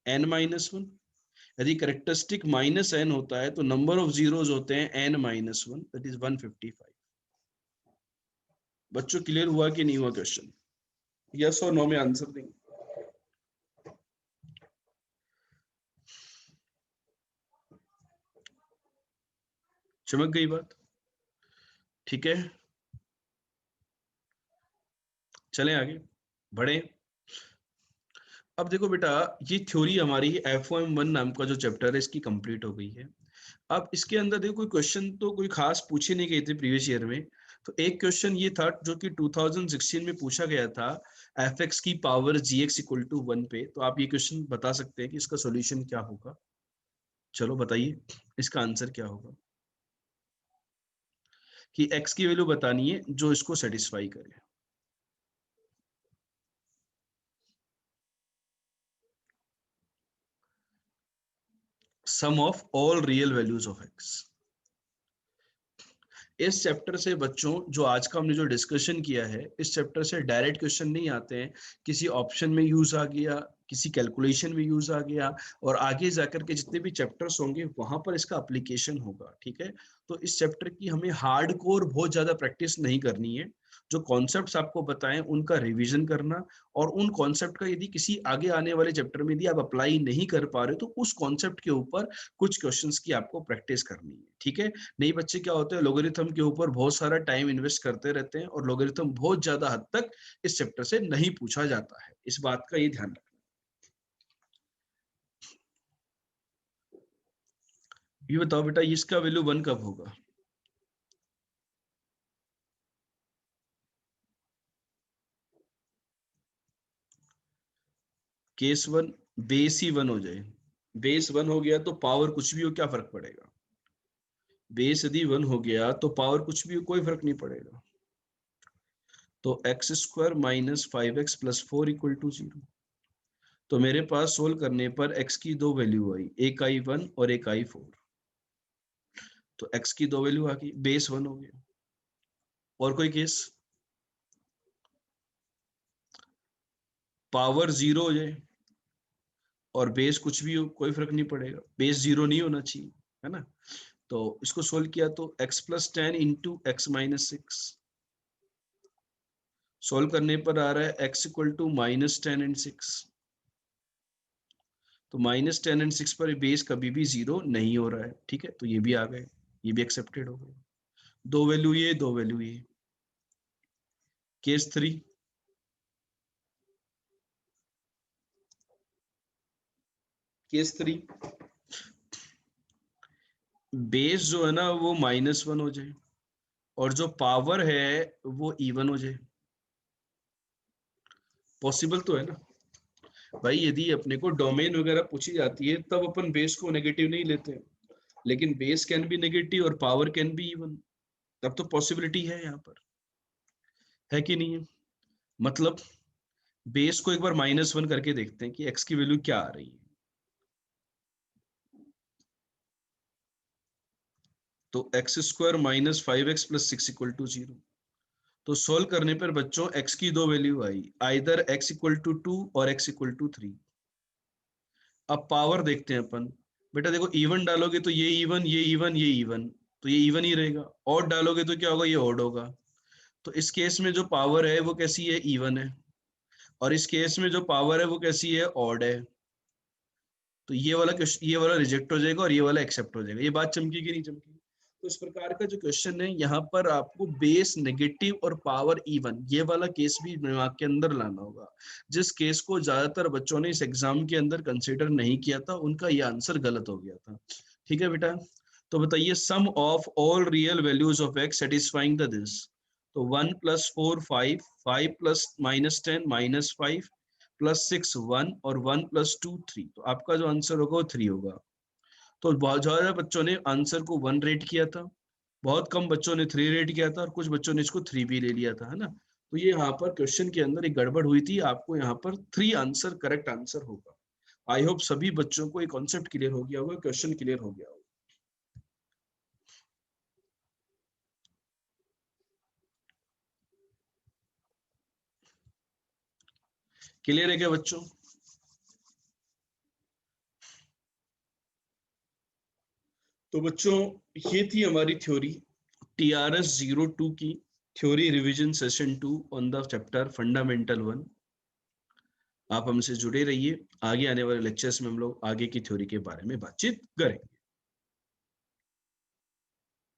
n-1। यदि करेक्टरिस्टिक -n होता है तो नंबर ऑफ जीरोस होते हैं n-1, दैट इज 155। बच्चों क्लियर हुआ कि नहीं हुआ क्वेश्चन? यस और नो में आंसर देंगे। चमक गई बात? ठीक है, चलें आगे बढ़े। अब देखो बेटा, ये थ्योरी हमारी FOM1 नाम का जो चैप्टर है इसकी कंप्लीट हो गई है। अब इसके अंदर देखो कोई क्वेश्चन तो कोई खास पूछे नहीं गए थे प्रीवियस ईयर में। तो एक क्वेश्चन ये था जो कि 2016 में पूछा गया था, fx की पावर gx इक्वल टू 1 पे। तो आप ये क्वेश्चन बता सकते हैं कि इसका सॉल्यूशन क्या होगा? चलो बताइए इसका आंसर क्या होगा, कि x की वैल्यू बतानी है जो इसको सेटिस्फाई करे। Sum of all real values of x। इस चैप्टर से बच्चों, जो आज का हमने जो डिस्कशन किया है, इस चैप्टर से डायरेक्ट क्वेश्चन नहीं आते हैं, किसी ऑप्शन में यूज आ गया, किसी कैलकुलेशन में यूज आ गया, और आगे जाकर के जितने भी चैप्टर्स होंगे वहां पर इसका एप्लीकेशन होगा। ठीक है, तो इस चैप्टर की हमें हार्ड कोर बहुत ज्यादा प्रैक्टिस नहीं करनी है। जो कॉन्सेप्ट्स आपको बताएं उनका रिवीजन करना, और उन कॉन्सेप्ट का यदि किसी आगे आने वाले चैप्टर में यदि आप अप्लाई नहीं कर पा रहे तो उस कॉन्सेप्ट के ऊपर कुछ क्वेश्चंस की आपको प्रैक्टिस करनी है। ठीक है, नहीं बच्चे क्या होते हैं, लोगरिथम के ऊपर बहुत सारा टाइम इन्वेस्ट करते रहते हैं और लोगरिथम बहुत ज्यादा हद तक इस चैप्टर से नहीं पूछा जाता है, इस बात का ये ध्यान रखना। ये बताओ बेटा, इसका वैल्यू 1 कब होगा? केस 1, बेस ही 1 हो जाए। बेस 1 हो गया तो पावर कुछ भी हो क्या फर्क पड़ेगा? बेस यदि 1 हो गया तो पावर कुछ भी हो कोई फर्क नहीं पड़ेगा। तो x² minus 5x plus 4 equal to 0। तो मेरे पास सोल्व करने पर x की दो वैल्यू आई, एक आई 1 और एक आई 4। तो x की दो वैल्यू आ गई, बेस 1 हो गया। और कोई केस? पावर 0 हो जाए और बेस कुछ भी हो कोई फर्क नहीं पड़ेगा, बेस 0 नहीं होना चाहिए। है ना। तो इसको सोल्व किया तो x plus 10 into X minus 6, solve करने पर आ रहा है x इक्वल टू -10 एंड 6। तो -10 एंड 6 पर बेस कभी भी 0 नहीं हो रहा है, ठीक है। तो ये भी आ गए, ये भी एक्सेप्टेड हो गए। दो वैल्यू ये, दो वैल्यू ये। केस 3, केस 3 बेस जो है ना वो -1 हो जाए और जो पावर है वो इवन हो जाए। पॉसिबल तो है ना भाई। यदि अपने को डोमेन वगैरह पूछी जाती है तब अपन बेस को नेगेटिव नहीं लेते, लेकिन बेस कैन बी नेगेटिव और पावर कैन बी इवन, तब तो पॉसिबिलिटी है यहाँ पर, है कि नहीं है। मतलब बेस को एक बार -1 करके देखते हैं कि x की वैल्यू क्या आ रही है। तो x² - 5x + 6 = 0। तो सोल्व करने पर बच्चों x की दो वैल्यू आई, आइदर x = 2 और x = 3। अब पावर देखते हैं अपन। बेटा देखो, इवन डालोगे तो ये इवन, ये इवन, ये इवन, तो ये इवन ही रहेगा। ऑड डालोगे तो क्या होगा, ये ऑड होगा। तो इस केस में जो पावर है वो कैसी है, इवन है। और इस केस में जो पावर है वो कैसी है, ऑड है। तो ये वाला रिजेक्ट हो जाएगा और ये वाला एक्सेप्ट हो जाएगा। ये बात चमकी कि नहीं चमकी। तो इस प्रकार का जो क्वेश्चन है यहाँ पर आपको बेस नेगेटिव और पावर इवन ये वाला केस भी दिमाग के अंदर लाना होगा। जिस केस को ज्यादातर बच्चों ने इस एग्जाम के अंदर कंसिडर नहीं किया था उनका ये आंसर गलत हो गया था। ठीक है बेटा। तो बताइए, sum of all real values of X satisfying the this. तो 1 + 4 5, 5 + -10 -5 + 6 1 और 1 + 2 3। तो आपका जो आंसर होगा वो 3 होगा। तो बहुत ज्यादा बच्चों ने आंसर को 1 रेट किया था, बहुत कम बच्चों ने 3 रेट किया था और कुछ बच्चों ने इसको 3 भी ले लिया था, है ना। तो ये यहाँ पर क्वेश्चन के अंदर एक गड़बड़ हुई थी। आपको यहाँ पर 3 आंसर करेक्ट आंसर होगा। आई होप सभी बच्चों को ये कॉन्सेप्ट क्लियर हो गया होगा, क्वेश्चन क्लियर हो गया होगा। क्लियर है क्या बच्चों। तो बच्चों ये थी हमारी थ्योरी TRS 02 की, theory revision session 2 on the chapter fundamental 1। आप हमसे जुड़े रहिए, आगे आने वाले लेक्चर्स में हम लोग आगे की थ्योरी के बारे में बातचीत करें।